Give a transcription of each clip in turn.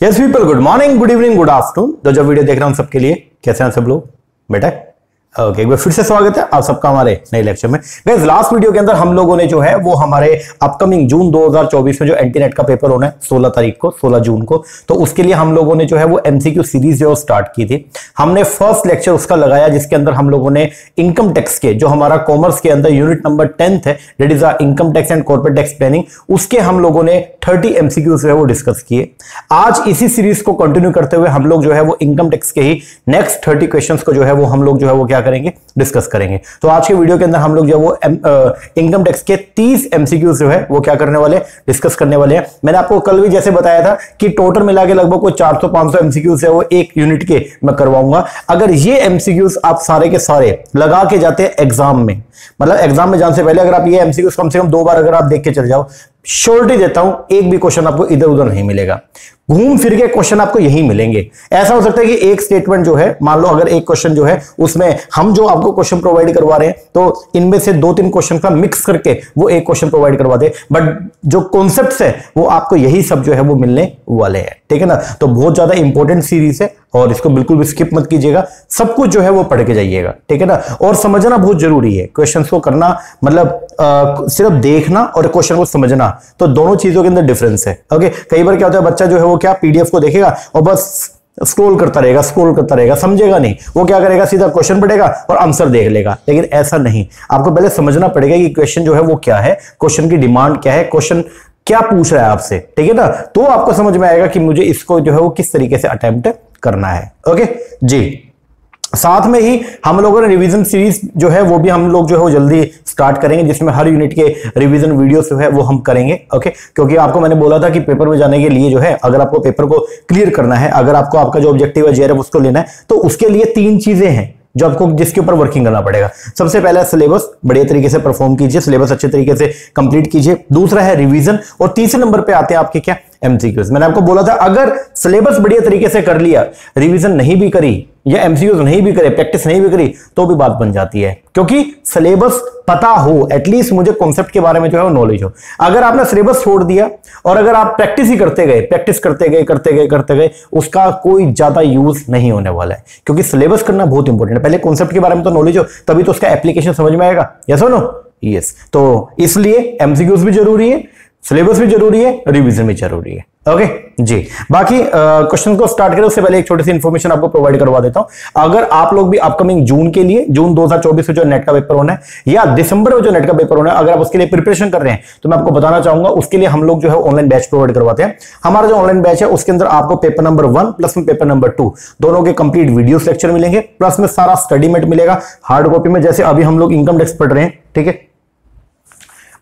Yes people, good morning, good evening, good afternoon. जो video देख रहे हैं उन सबके लिए कैसे हैं सब लोग बेटा? ओके, एक बार फिर से स्वागत है आप सबका हमारे नए लेक्चर में। गाइस, लास्ट वीडियो के अंदर हम लोगों ने जो है वो हमारे अपकमिंग जून 2024 में जो एंटीनेट का पेपर होना है 16 तारीख को, 16 जून को, तो उसके लिए हम लोगों ने जो है वो एमसीक्यू सीरीज जो स्टार्ट की थी। हमने फर्स्ट लेक्चर उसका लगाया जिसके अंदर हम लोगों ने इनकम टैक्स के जो हमारा कॉमर्स के अंदर यूनिट नंबर 10th है, that is income tax and corporate tax planning, उसके हम लोगों ने 30 एमसीक्यू जो है वो डिस्कस किए। आज इसी सीरीज को कंटिन्यू करते हुए हम लोग जो है वो इनकम टैक्स के ही नेक्स्ट 30 क्वेश्चंस को जो है वो हम लोग जो है वो क्या करेंगे, डिस्कस करेंगे। तो आज के वीडियो के अंदर हम लोग जो वो इनकम टैक्स के 30 एमसीक्यूज जो है वो क्या करने वाले, डिस्कस करने वाले हैं। मैंने आपको कल भी जैसे बताया था कि टोटल मिला के लगभग कोई 400-500 एमसीक्यूज है वो एक यूनिट के मैं करवाऊंगा। अगर ये एमसीक्यूज आप सारे के सारे लगा के जाते हैं एग्जाम में, मतलब एग्जाम में जाने से पहले अगर आप ये एमसीक्यूज कम से कम 2 बार अगर आप देख के चले जाओ, श्योरिटी देता हूं एक भी क्वेश्चन आपको इधर उधर नहीं मिलेगा, घूम फिर के क्वेश्चन आपको यही मिलेंगे। ऐसा हो सकता है कि एक स्टेटमेंट जो है, मान लो अगर एक क्वेश्चन जो है उसमें हम जो आपको क्वेश्चन प्रोवाइड करवा रहे हैं तो इनमें से 2-3 क्वेश्चन का मिक्स करके वो एक क्वेश्चन प्रोवाइड करवा दे, बट जो कॉन्सेप्ट्स है वो आपको यही सब जो है वो मिलने वाले हैं, ठीक है ना। तो बहुत ज्यादा इंपॉर्टेंट सीरीज है और इसको बिल्कुल भी स्किप मत कीजिएगा, सब कुछ जो है वो पढ़ के जाइएगा, ठीक है ना। और समझना बहुत जरूरी है, क्वेश्चन को करना मतलब सिर्फ देखना और क्वेश्चन को समझना, तो दोनों चीजों के अंदर डिफरेंस है। ओके, कई बार क्या होता है बच्चा जो है वो क्या पीडीएफ को देखेगा और बस स्क्रॉल करता रहेगा, समझेगा नहीं, वो क्या करेगा, सीधा क्वेश्चन पढ़ेगा और आंसर देख लेगा। लेकिन ऐसा नहीं, आपको पहले समझना पड़ेगा कि क्वेश्चन जो है वो क्या है, क्वेश्चन की डिमांड क्या है, क्वेश्चन क्या पूछ रहा है आपसे, ठीक है ना। तो आपको समझ में आएगा कि मुझे इसको जो है वो किस तरीके से अटेम्प्ट करना है। ओके जी, साथ में ही हम लोगों ने रिवीजन सीरीज जो है वो भी हम लोग जो है वो जल्दी स्टार्ट करेंगे, जिसमें हर यूनिट के रिवीजन वीडियोस जो है वो हम करेंगे। ओके, क्योंकि आपको मैंने बोला था कि पेपर में जाने के लिए जो है, अगर आपको पेपर को क्लियर करना है, अगर आपको आपका जो ऑब्जेक्टिव है जेआरएफ उसको लेना है, तो उसके लिए 3 चीजें हैं जो आपको जिसके ऊपर वर्किंग करना पड़ेगा। सबसे पहला सिलेबस बढ़िया तरीके से परफॉर्म कीजिए, सिलेबस अच्छे तरीके से कंप्लीट कीजिए। दूसरा है रिवीजन, और तीसरे नंबर पे आते हैं आपके क्या, एमसीक्यूज। मैंने आपको बोला था अगर सिलेबस बढ़िया तरीके से कर लिया, रिवीजन नहीं भी करी या एमसीक्यूज नहीं भी करे, प्रैक्टिस नहीं भी करी, तो भी बात बन जाती है, क्योंकि सिलेबस पता हो, एटलीस्ट मुझे कॉन्सेप्ट के बारे में जो है वो नॉलेज हो। अगर आपने सिलेबस छोड़ दिया और अगर आप प्रैक्टिस ही करते गए, उसका कोई ज्यादा यूज नहीं होने वाला है, क्योंकि सिलेबस करना बहुत इंपॉर्टेंट है। पहले कॉन्सेप्ट के बारे में तो नॉलेज हो, तभी तो उसका एप्लीकेशन समझ में आएगा। यस और नो? यस। तो इसलिए एमसीक्यूज भी जरूरी है, सिलेबस भी जरूरी है, रिवीजन भी जरूरी है। ओके जी, बाकी क्वेश्चन को स्टार्ट करें उससे पहले एक छोटी सी इंफॉर्मेशन आपको प्रोवाइड करवा देता हूं। अगर आप लोग भी अपकमिंग जून के लिए, जून 2024 में जो नेट का पेपर होना है या दिसंबर में जो नेट का पेपर होना है, अगर आप उसके लिए प्रिपरेशन कर रहे हैं तो मैं आपको बताना चाहूंगा, उसके लिए हम लोग जो है ऑनलाइन बैच प्रोवाइड करवाते हैं। हमारा जो ऑनलाइन बैच है उसके अंदर आपको पेपर नंबर 1 प्लस में पेपर नंबर 2 दोनों के कंप्लीट वीडियो लेक्चर मिलेंगे, प्लस में सारा स्टडी मेट मिलेगा हार्ड कॉपी में। जैसे अभी हम लोग इनकम टैक्स पढ़ रहे हैं, ठीक है,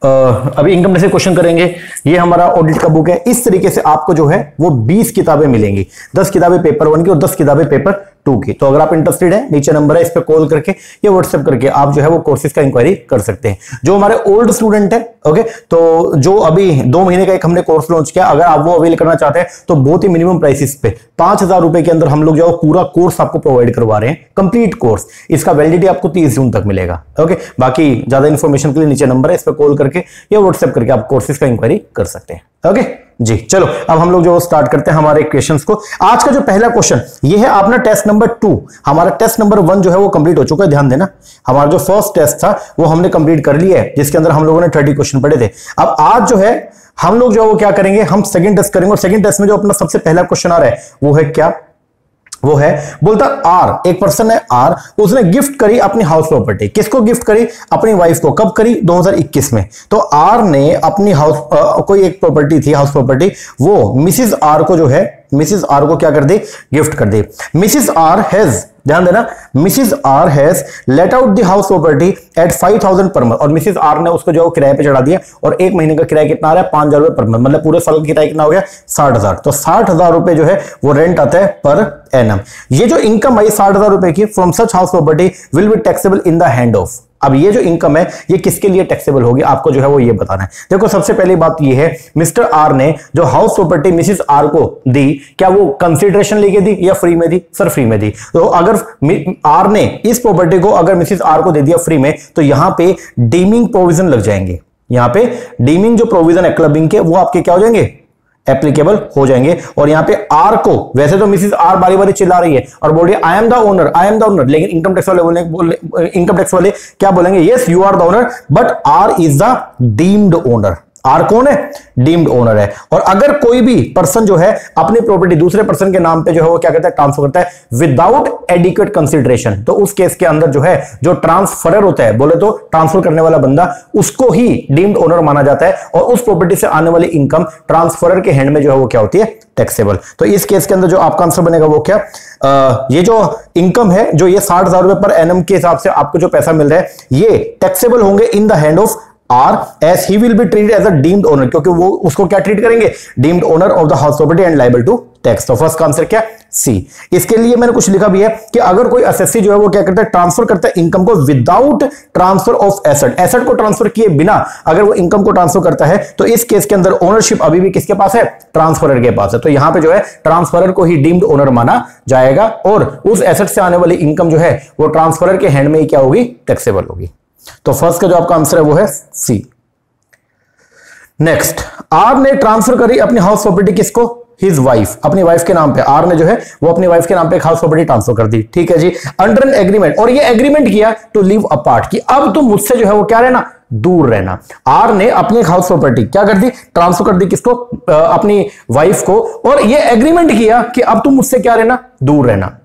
अभी इनकम टैक्स से क्वेश्चन करेंगे, ये हमारा ऑडिट का बुक है। इस तरीके से आपको जो है वो 20 किताबें मिलेंगी, 10 किताबें पेपर 1 की और 10 किताबें पेपर 2 की। तो अगर आप इंटरेस्टेड है, नीचे नंबर है, इस पे कॉल करके या व्हाट्सएप करके आप जो है वो कोर्सेज का इंक्वायरी कर सकते हैं। जो हमारे ओल्ड स्टूडेंट है, ओके, तो जो अभी 2 महीने का एक हमने कोर्स लॉन्च किया, अगर आप वो अवेल करना चाहते हैं तो बहुत ही मिनिमम प्राइसेस पे 5000 रुपए के अंदर हम लोग जो पूरा कोर्स आपको प्रोवाइड करवा रहे हैं, कंप्लीट कोर्स। इसका वैलिडिटी आपको 30 जून तक मिलेगा। ओके, बाकी ज्यादा इंफॉर्मेशन के लिए नीचे नंबर है, इस पर कॉल करके या व्हाट्सएप करके आप कोर्सेज का इंक्वायरी कर सकते हैं। ओके जी, चलो अब हम लोग जो स्टार्ट करते हैं हमारे क्वेश्चंस को। आज का जो पहला क्वेश्चन ये है अपना टेस्ट नंबर 2। हमारा टेस्ट नंबर 1 जो है वो कंप्लीट हो चुका है, ध्यान देना। हमारा जो फर्स्ट टेस्ट था वो हमने कंप्लीट कर लिया है, जिसके अंदर हम लोगों ने 30 क्वेश्चन पढ़े थे। अब आज जो है हम लोग जो है वो क्या करेंगे, हम सेकंड टेस्ट करेंगे। और सेकंड टेस्ट में जो अपना सबसे पहला क्वेश्चन आ रहा है वो है क्या, वो है, बोलता आर, एक पर्सन है आर, उसने गिफ्ट करी अपनी हाउस प्रॉपर्टी। किसको गिफ्ट करी? अपनी वाइफ को। कब करी? 2021 में। तो आर ने अपनी हाउस कोई एक प्रॉपर्टी थी, हाउस प्रॉपर्टी, वो मिसिस आर को जो है, मिसिस आर को क्या कर दे, गिफ्ट कर दे। मिसिस आर हैज, ध्यान देना, Mrs R has let out the house property at 5000 per month. और मिसिस आर ने उसको जो किराए पे चढ़ा दिया, और 1 महीने का किराया कितना आ रहा है, 5000 रुपए पर मंथ, मतलब पूरे साल का किराया कितना हो गया, 60000। तो 60000 रुपए जो है वो रेंट आता है पर एनम। ये जो इनकम आई 60000 रुपए की from such house property will be taxable in the hand of. अब ये जो इनकम है ये किसके लिए टैक्सेबल होगी, आपको जो है वो ये बताना है। देखो, सबसे पहली बात ये है, मिस्टर आर ने जो हाउस प्रॉपर्टी मिसिस आर को दी, क्या वो कंसीडरेशन लेके दी या फ्री में दी? सर फ्री में दी। तो अगर आर ने इस प्रॉपर्टी को अगर मिसिस आर को दे दिया फ्री में, तो यहां पे डीमिंग प्रोविजन लग जाएंगे। यहां पे डीमिंग जो प्रोविजन है क्लबिंग के, वो आपके क्या हो जाएंगे, एप्लीकेबल हो जाएंगे। और यहां पे आर को, वैसे तो मिसेस आर बारी बारी चिल्ला रही है और बोल रही है I am the owner, I am the owner, लेकिन इनकम टैक्स वाले इनकम टैक्स वाले क्या बोलेंगे, yes you are the owner but R is the deemed owner. R कौन है, डीम्ड ओनर है। और अगर कोई भी पर्सन जो है अपनी प्रॉपर्टी दूसरे पर्सन के नाम पे जो है वो क्या करता है, ट्रांसफर करता है विदाउट एडिक्वेट कंसिडरेशन, तो उस केस के अंदर जो है जो ट्रांसफरर होता है, बोले तो ट्रांसफर करने वाला बंदा, उसको ही डीम्ड ओनर माना जाता है और उस प्रॉपर्टी से आने वाली इनकम ट्रांसफरर के हैंड में जो है वो क्या होती है, टैक्सेबल। तो इस केस के अंदर जो आपका आंसर बनेगा वो क्या, ये जो इनकम है, जो ये 60,000 रुपए पर एनम के हिसाब से आपको जो पैसा मिल रहा है, ये टैक्सेबल होंगे in the hand of R as he will be treated as a deemed owner, क्योंकि वो उसको क्या ट्रीट करेंगे, deemed owner of the house property and liable to tax. तो फर्स्ट का आंसर क्या, सी। इसके लिए मैंने कुछ लिखा भी है कि अगर कोई एसएससी जो है वो क्या करता है, ट्रांसफर करता है इनकम को without transfer of asset, asset को ट्रांसफर किए बिना अगर वो इनकम को ट्रांसफर करता है, तो इस केस के अंदर ओनरशिप अभी भी किसके पास है, ट्रांसफरर के पास है। तो यहां पे जो है ट्रांसफरर को ही डीम्ड ओनर माना जाएगा और उस एसेट से आने वाली इनकम जो है वो ट्रांसफरर के हैंड में ही क्या होगी, टैक्सेबल होगी। तो फर्स्ट का जो आपका आंसर है वो है सी। नेक्स्ट, आर ने ट्रांसफर करी अपनी हाउस प्रॉपर्टी किसको, हिज वाइफ, अपनी वाइफ के नाम पे। आर ने जो है वो अपनी वाइफ के नाम पे एक हाउस प्रॉपर्टी ट्रांसफर कर दी, ठीक है जी, अंडर एन एग्रीमेंट, और ये एग्रीमेंट किया टू लिव अपार्ट, कि अब तुम मुझसे जो है वो क्या रहना, दूर रहना। आर ने अपनी एक हाउस प्रॉपर्टी क्या कर दी, ट्रांसफर कर दी किसको, अपनी वाइफ को, और ये एग्रीमेंट किया कि अब तुम मुझसे क्या रहना, दूर रहना।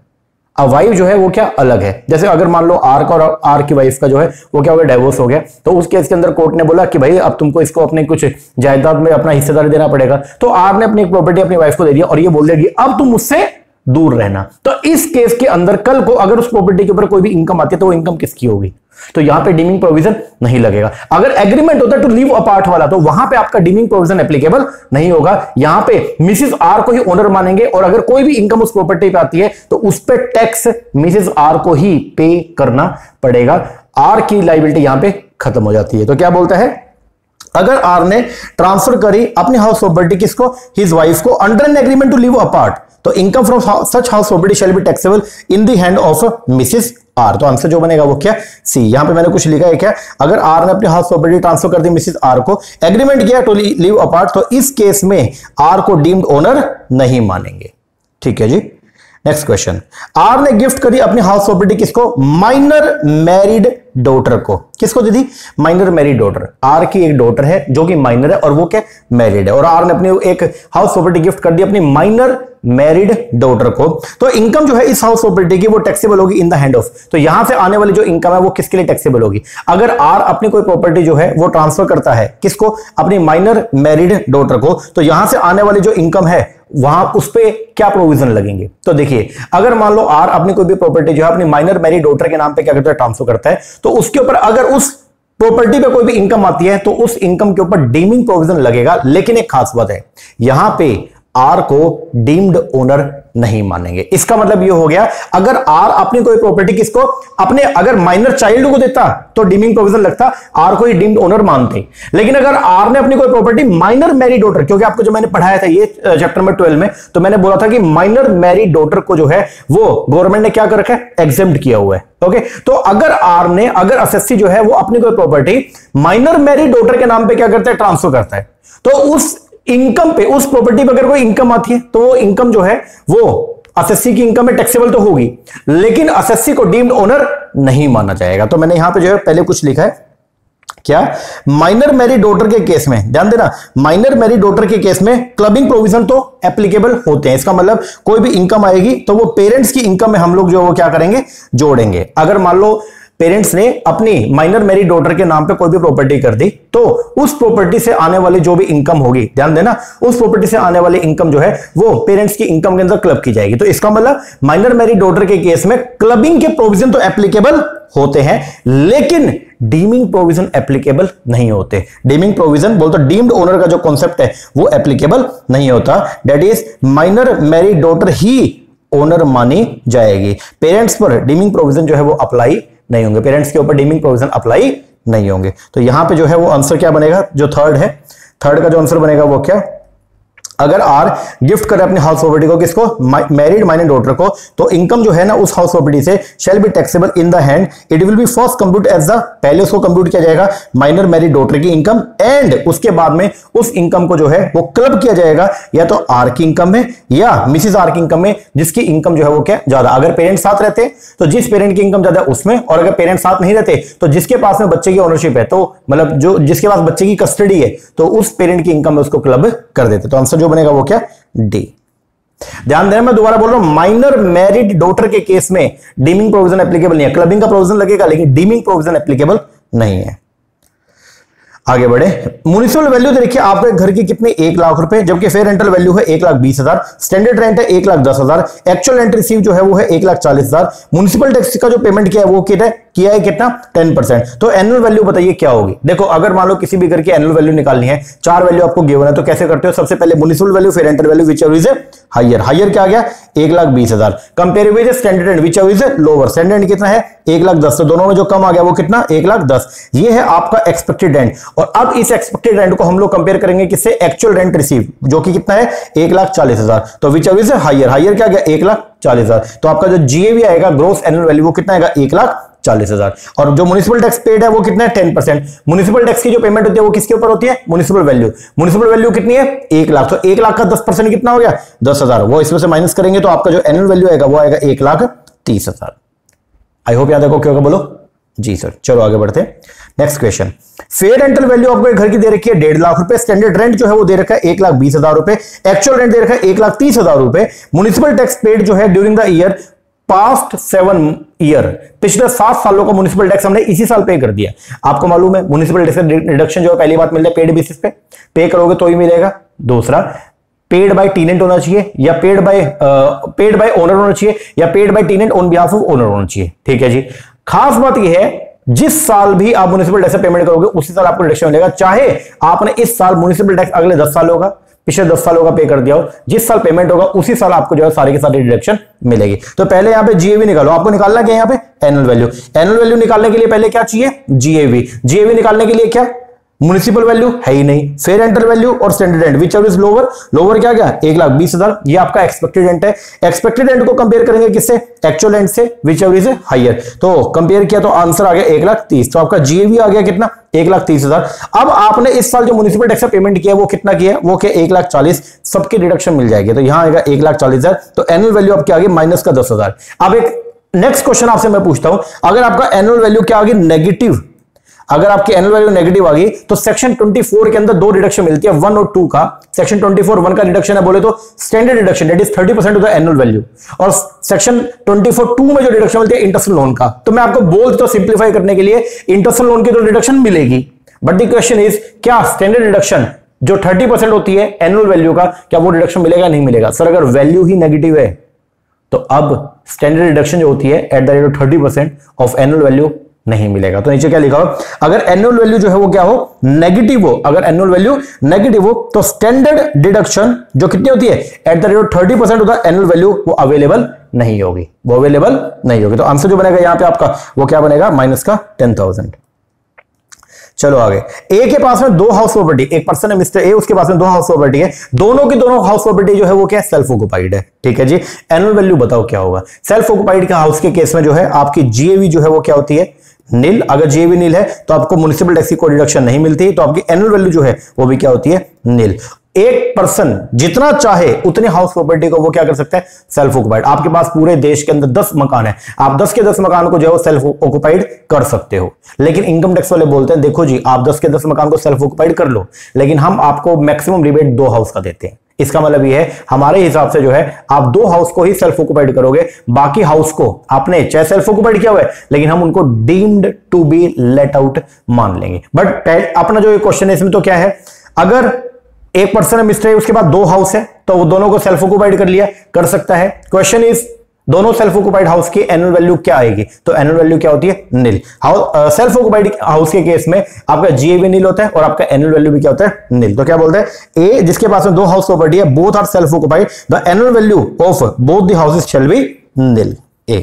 अब वाइफ जो है वो क्या अलग है, जैसे अगर मान लो आर का और आर की वाइफ का जो है वो क्या हो गया, डिवोर्स हो गया, तो उस केस के अंदर कोर्ट ने बोला कि भाई अब तुमको इसको अपने कुछ जायदाद में अपना हिस्सेदारी देना पड़ेगा। तो आर ने अपनी एक प्रॉपर्टी अपनी वाइफ को दे दिया और ये बोल दिया कि अब तुम मुझसे दूर रहना। तो इस केस के अंदर कल को अगर उस प्रॉपर्टी के ऊपर कोई भी इनकम आती है तो वो इनकम किसकी होगी, तो यहां पे डीमिंग प्रोविजन नहीं लगेगा। अगर एग्रीमेंट होता है टू लिव अपार्ट वाला, तो वहां पे आपका डीमिंग प्रोविजन एप्लीकेबल नहीं होगा। यहां पे मिसेस आर को ही ओनर मानेंगे और अगर कोई भी इनकम उस प्रॉपर्टी पे आती है तो उस पे टैक्स मिसेस आर को ही पे करना पड़ेगा। आर की लायबिलिटी यहां पे खत्म हो जाती है। तो क्या बोलता है, अगर आर ने ट्रांसफर करी अपनी हाउस प्रॉपर्टी किसको, हिज वाइफ को, under an agreement to live apart, तो income from such house property shall be taxable in the hand of Mrs R. तो आंसर जो बनेगा वो क्या, सी। यहां पे मैंने कुछ लिखा है क्या, अगर आर ने अपनी हाउस प्रॉपर्टी ट्रांसफर कर दी मिसेस आर को, एग्रीमेंट किया टू लिव अपार्ट, तो इस केस में आर को डीम्ड ओनर नहीं मानेंगे, ठीक है जी। नेक्स्ट क्वेश्चन, आर ने गिफ्ट करी अपनी हाउस प्रॉपर्टी किसको, माइनर मैरिड डॉटर को। किसको दे दी, माइनर मैरिड डॉटर। आर की एक डॉटर है जो कि माइनर है और वो क्या, मैरिड है, और आर ने अपनी एक हाउस प्रॉपर्टी गिफ्ट कर दी अपनी माइनर मैरिड डॉटर को। तो इनकम जो है इस हाउस प्रॉपर्टी की वो टैक्सेबल होगी इन द हैंड ऑफ, तो यहां से आने वाली जो इनकम है वो किसके लिए टैक्सेबल होगी, अगर आर अपनी कोई प्रॉपर्टी जो है वो ट्रांसफर करता है किसको, अपनी माइनर मैरिड डॉटर को, तो यहां से आने वाली जो इनकम है वहां उस पे क्या प्रोविजन लगेंगे। तो देखिए, अगर मान लो आर अपनी कोई भी प्रॉपर्टी जो है अपनी माइनर मैरिड डॉटर के नाम पे क्या करता है, ट्रांसफर करता है, तो उसके ऊपर अगर उस प्रॉपर्टी पे कोई भी इनकम आती है तो उस इनकम के ऊपर डीमिंग प्रोविजन लगेगा। लेकिन एक खास बात है, यहां पे आर को डीम्ड ओनर नहीं मानेंगे। इसका मतलब यह हो गया, अगर आर अपनी कोई प्रॉपर्टी किसको, अपने अगर माइनर चाइल्ड को देता तो डीमिंग प्रोविजन लगता, आर को ही डीम्ड ओनर मानते। लेकिन अगर आर ने अपनी कोई प्रॉपर्टी माइनर मैरिड डॉटर, क्योंकि आपको जो मैंने पढ़ाया था ये चैप्टर नंबर 12 में, तो मैंने बोला था कि माइनर मैरिड डॉटर को जो है वो गवर्नमेंट ने क्या कर रखा है, एग्जेम्प्ट किया हुआ है। ओके, तो अगर आर ने, अगर एसएससी जो है वो अपनी कोई प्रॉपर्टी माइनर मैरिड डॉटर के नाम पे क्या करता है, ट्रांसफर करता है, तो उस इनकम पे, उस प्रॉपर्टी पे अगर कोई इनकम आती है तो वो इनकम जो है वो एसएससी की इनकम में टैक्सेबल तो होगी, लेकिन एसएससी को डीम्ड ओनर नहीं माना जाएगा। तो मैंने यहां पे जो है पहले कुछ लिखा है क्या, माइनर मैरिड डॉटर के केस में, ध्यान देना, माइनर मैरिड डॉटर के केस में क्लबिंग प्रोविजन तो एप्लीकेबल होते हैं। इसका मतलब कोई भी इनकम आएगी तो वो पेरेंट्स की इनकम में हम लोग जो वो क्या करेंगे, जोड़ेंगे। अगर मान लो पेरेंट्स ने अपनी माइनर मैरिड डॉटर के नाम पे कोई भी प्रॉपर्टी कर दी, तो उस प्रॉपर्टी से आने वाली जो भी इनकम होगी, ध्यान देना, उस प्रॉपर्टी से आने वाली इनकम जो है वो पेरेंट्स की इनकम के अंदर क्लब की जाएगी। तो इसका मतलब माइनर मैरिड डॉटर के केस में क्लबिंग के प्रोविजन तो एप्लीकेबल होते हैं, लेकिन डीमिंग प्रोविजन एप्लीकेबल नहीं होते। डीमिंग प्रोविजन बोलते डीम्ड ओनर का जो कॉन्सेप्ट है वो एप्लीकेबल नहीं होता। That is minor married daughter he owner मानी जाएगी, पेरेंट्स पर डीमिंग प्रोविजन जो है वो अप्लाई नहीं होंगे, पेरेंट्स के ऊपर डीमिंग प्रोविजन अप्लाई नहीं होंगे। तो यहां पे जो है वो आंसर क्या बनेगा, जो थर्ड है, थर्ड का जो आंसर बनेगा वो क्या, अगर आर गिफ्ट करे अपनी हाउस प्रॉपर्टी को, किसको, मैरिड माइनर डॉटर को, तो इनकम जो है ना उस हाउस प्रॉपर्टी से shall be taxable in the hand, it will be first compute as the, पहले उसको कंप्यूट किया जाएगा माइनर मैरिड डॉटर की इनकम, एंड उसके बाद में उस इनकम को जो है वो क्लब किया जाएगा या तो आर की इनकम में या मिसिस आर की इनकम में, जिसकी इनकम जो है वो क्या ज्यादा, अगर पेरेंट्स साथ रहते तो जिस पेरेंट की इनकम ज्यादा उसमें, और अगर पेरेंट्स साथ नहीं रहते तो जिसके पास में बच्चे की ओनरशिप है, तो मतलब जो जिसके पास बच्चे की कस्टडी है, तो उस पेरेंट की इनकम में उसको क्लब कर देते। तो आंसर जो बनेगा वो क्या, डी। ध्यान देना, मैं दोबारा बोल रहा हूं, माइनर मैरिड डॉटर के केस में डीमिंग प्रोविजन एप्लीकेबल नहीं है, क्लबिंग का प्रोविजन लगेगा लेकिन डीमिंग प्रोविजन एप्लीकेबल नहीं है। आगे बढ़े, म्युनिसिपल वैल्यू देखिए आपके घर की कितनी, 1 लाख रुपए, जबकि फेयर रेंटल वैल्यू है 1,20,000, स्टैंडर्ड रेंट है 1,10,000, एक्चुअल रेंट रिसीव जो है वो है 1,40,000, म्युनिसिपल टैक्स का जो पेमेंट किया है वो किया है कितना, 10%। तो एनुअल वैल्यू बताइए क्या होगी। देखो अगर मान लो किसी भी घर की एनुअल वैल्यू निकालनी है, 4 वैल्यू आपको गिवन है, तो कैसे करते हो, सबसे पहले म्युनिसिपल वैल्यू फिर rental value which is higher, higher क्या आ गया 1,20,000, compare with standard rent which is lower, standard rent कितना है 1,10,000, तो दोनों में जो कम आ गया वो कितना 1,10,000, ये है आपका एक्सपेक्टेड रेंट। और अब इस एक्सपेक्टेड रेंट को हम लोग कंपेयर करेंगे किससे, एक्चुअल रेंट रिसीव जो कि कितना है 1,40,000, तो विच इज हायर, हायर क्या आ गया 1,40,000, तो आपका जो जीएवी आएगा ग्रोस एनुअल वैल्यू वो कितना आएगा 1,40,000। और जो म्युनिसिपल टैक्स पेड है वो कितना है 10%। म्युनिसिपल टैक्स की जो पेमेंट होती है वो किसके ऊपर होती है, म्युनिसिपल वैल्यू, म्युनिसिपल वैल्यू कितनी है 1 लाख, तो 1 लाख का 10% कितना हो गया 10,000, वो इसमें से माइनस करेंगे तो आपका जो एनुअल वैल्यू आएगा वो आएगा 1,30,000। आई होप याद रखो, क्यों बोलो जी सर। चलो आगे बढ़ते हैं, next question. Fair rental value आपको घर की दे रखी है 1.5 लाख रुपए, स्टैंडर्ड रेंट जो है वो दे रखा है 1,20,000 रुपए, एक्चुअल रेंट दे रखा है 1,30,000 रुपए, म्युनिसिपल टैक्स पेड जो है during the year past 7 year, पिछले 7 सालों का म्युनिसिपल टैक्स हमने इसी साल पे कर दिया। आपको मालूम है म्युनिसिपल टैक्स रिडक्शन जो है पहली बात मिलता है पेड बेसिस पे करोगे तो ही मिलेगा। दूसरा पेड बाय टेनेंट होना चाहिए या पेड बाय ओनर होना चाहिए या paid by tenant on behalf of owner होना चाहिए। ठीक है जी, खास बात यह है जिस साल भी आप म्युनिसिपल टैक्स पेमेंट करोगे उसी साल आपको रिडक्शन मिलेगा, चाहे आपने इस साल म्युनिसिपल टैक्स अगले 10 सालों का पिछले 10 सालों का पे कर दिया हो, जिस साल पेमेंट होगा उसी साल आपको जो है सारी की सारी डिडक्शन मिलेगी। तो पहले यहां पे जीएवी निकालो, आपको निकालना क्या है यहां पे एनुअल वैल्यू। एनुअल वैल्यू निकालने के लिए पहले क्या चाहिए जीएवी, जीएवी निकालने के लिए क्या म्युनिसिपल वैल्यू है ही नहीं, फेयर रेंटल वैल्यू और standard rent which is lower, lower क्या 1,20,000, ये आपका एक्सपेक्टेड रेंट है। एक्सपेक्टेड रेंट को कंपेयर करेंगे किससे, एक्चुअल रेंट से विच इज हायर, तो कंपेयर किया तो आंसर आ गया 1,30,000, तो आपका जीएवी आ गया कितना 1,30,000। अब आपने इस साल जो म्युनिसिपल टैक्स का पेमेंट किया वो कितना किया, वो क्या 1,40,000, सबकी डिडक्शन मिल जाएगी, तो यहां आएगा 1,40,000, तो एनुअल वैल्यू आपकी आ गई माइनस का 10,000। अब एक नेक्स्ट क्वेश्चन आपसे मैं पूछता हूं, अगर आपका एनुअल वैल्यू क्या आ गई नेगेटिव, अगर आपकी एनुअल वैल्यू नेगेटिव आ गई तो सेक्शन 24 के अंदर 2 रिडक्शन मिलती है 1 और 2 का। सेक्शन 24 1 का रिडक्शन है बोले तो standard reduction that is 30% of the annual value, और सेक्शन 24 2 में जो रिडक्शन मिलती है इंटरेस्ट लोन का। तो मैं आपको बोल तो सिंप्लीफाई करने के लिए इंटरेस्ट लोन की तो रिडक्शन मिलेगी, बट द क्वेश्चन इज क्या स्टैंडर्ड रिडक्शन जो 30% होती है एनुअल वैल्यू का, क्या वो रिडक्शन मिलेगा नहीं मिलेगा। सर अगर वैल्यू ही नेगेटिव है तो अब स्टैंडर्ड रिडक्शन जो होती है at the rate of 30% of annual value नहीं मिलेगा। तो नीचे क्या लिखा हो, अगर एनुअल वैल्यू जो है वो क्या हो नेगेटिव हो, अगर एनुअल वैल्यू नेगेटिव हो तो स्टैंडर्ड डिडक्शन जो कितनी होती है at the rate of 30% of the annual value वो अवेलेबल नहीं होगी, वो अवेलेबल नहीं होगी। तो आंसर जो बनेगा यहां पे आपका वो क्या बनेगा माइनस का 10,000। चलो आगे, ए के पास में 2 हाउस प्रॉपर्टी, एक पर्सन है मिस्टर ए, उसके पास में 2 हाउस प्रॉपर्टी है, दोनों की दोनों हाउस प्रॉपर्टी जो है वो क्या सेल्फ ऑक्युपाइड है। ठीक है जी, एनुअल वैल्यू बताओ क्या होगा। सेल्फ ऑक्युपाइड के हाउस के केस में जो है आपकी जीएवी जो है वो क्या होती है नील, अगर जीएवी नील है तो आपको म्युनिसिपल टैक्स की कोई डिडक्शन नहीं मिलती, तो आपकी एनुअल वैल्यू जो है वो भी क्या होती है नील। एक पर्सन जितना चाहे उतनी हाउस प्रॉपर्टी को वो क्या कर सकता है सेल्फ ऑक्युपाइड। आपके पास पूरे देश के अंदर 10 मकान है, आप 10 के 10 मकान को जो है सेल्फ ऑक्युपाइड कर सकते हो, लेकिन इनकम टैक्स वाले बोलते हैं देखो जी आप 10 के 10 मकान को सेल्फ ऑक्युपाइड कर लो, लेकिन हम आपको मैक्सिमम रिबेट 2 हाउस का देते हैं। इसका मतलब यह है हमारे हिसाब से जो है आप 2 हाउस को ही सेल्फ ऑक्युपाइड करोगे, बाकी हाउस को आपने चाहे सेल्फ ऑक्युपाइड किया हुआ है लेकिन हम उनको deemed to be let out मान लेंगे। बट अपना जो क्वेश्चन है इसमें तो क्या है, अगर एक पर्सन है मिस्टर है उसके बाद 2 हाउस है तो वो दोनों को सेल्फ ऑक्युपाइड कर लिया, कर सकता है। क्वेश्चन इज दोनों सेल्फ ऑक्युपाइड हाउस की एनुअल वैल्यू क्या आएगी, तो एनुअल वैल्यू क्या होती है नील। सेल्फ ऑक्युपाइड हाउस के केस में आपका जीएवी नील होता है और आपका एनुअल वैल्यू भी क्या होता है नील। तो क्या बोलते हैं ए जिसके पास में 2 हाउस प्रॉपर्टी है both are self occupied, the annual value of both the houses shall be nil. ए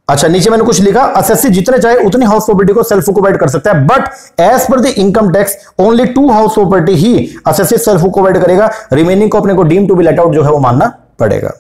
अच्छा, नीचे मैंने कुछ लिखा, असेसी जितने चाहे उतनी हाउस प्रॉपर्टी को सेल्फ ऑक्युपाइड कर सकता है, बट एज पर the income tax only 2 house property ही असेसी सेल्फ ऑक्युपाइड करेगा, रिमेनिंग को अपने को deem to be let out जो है वो मानना पड़ेगा।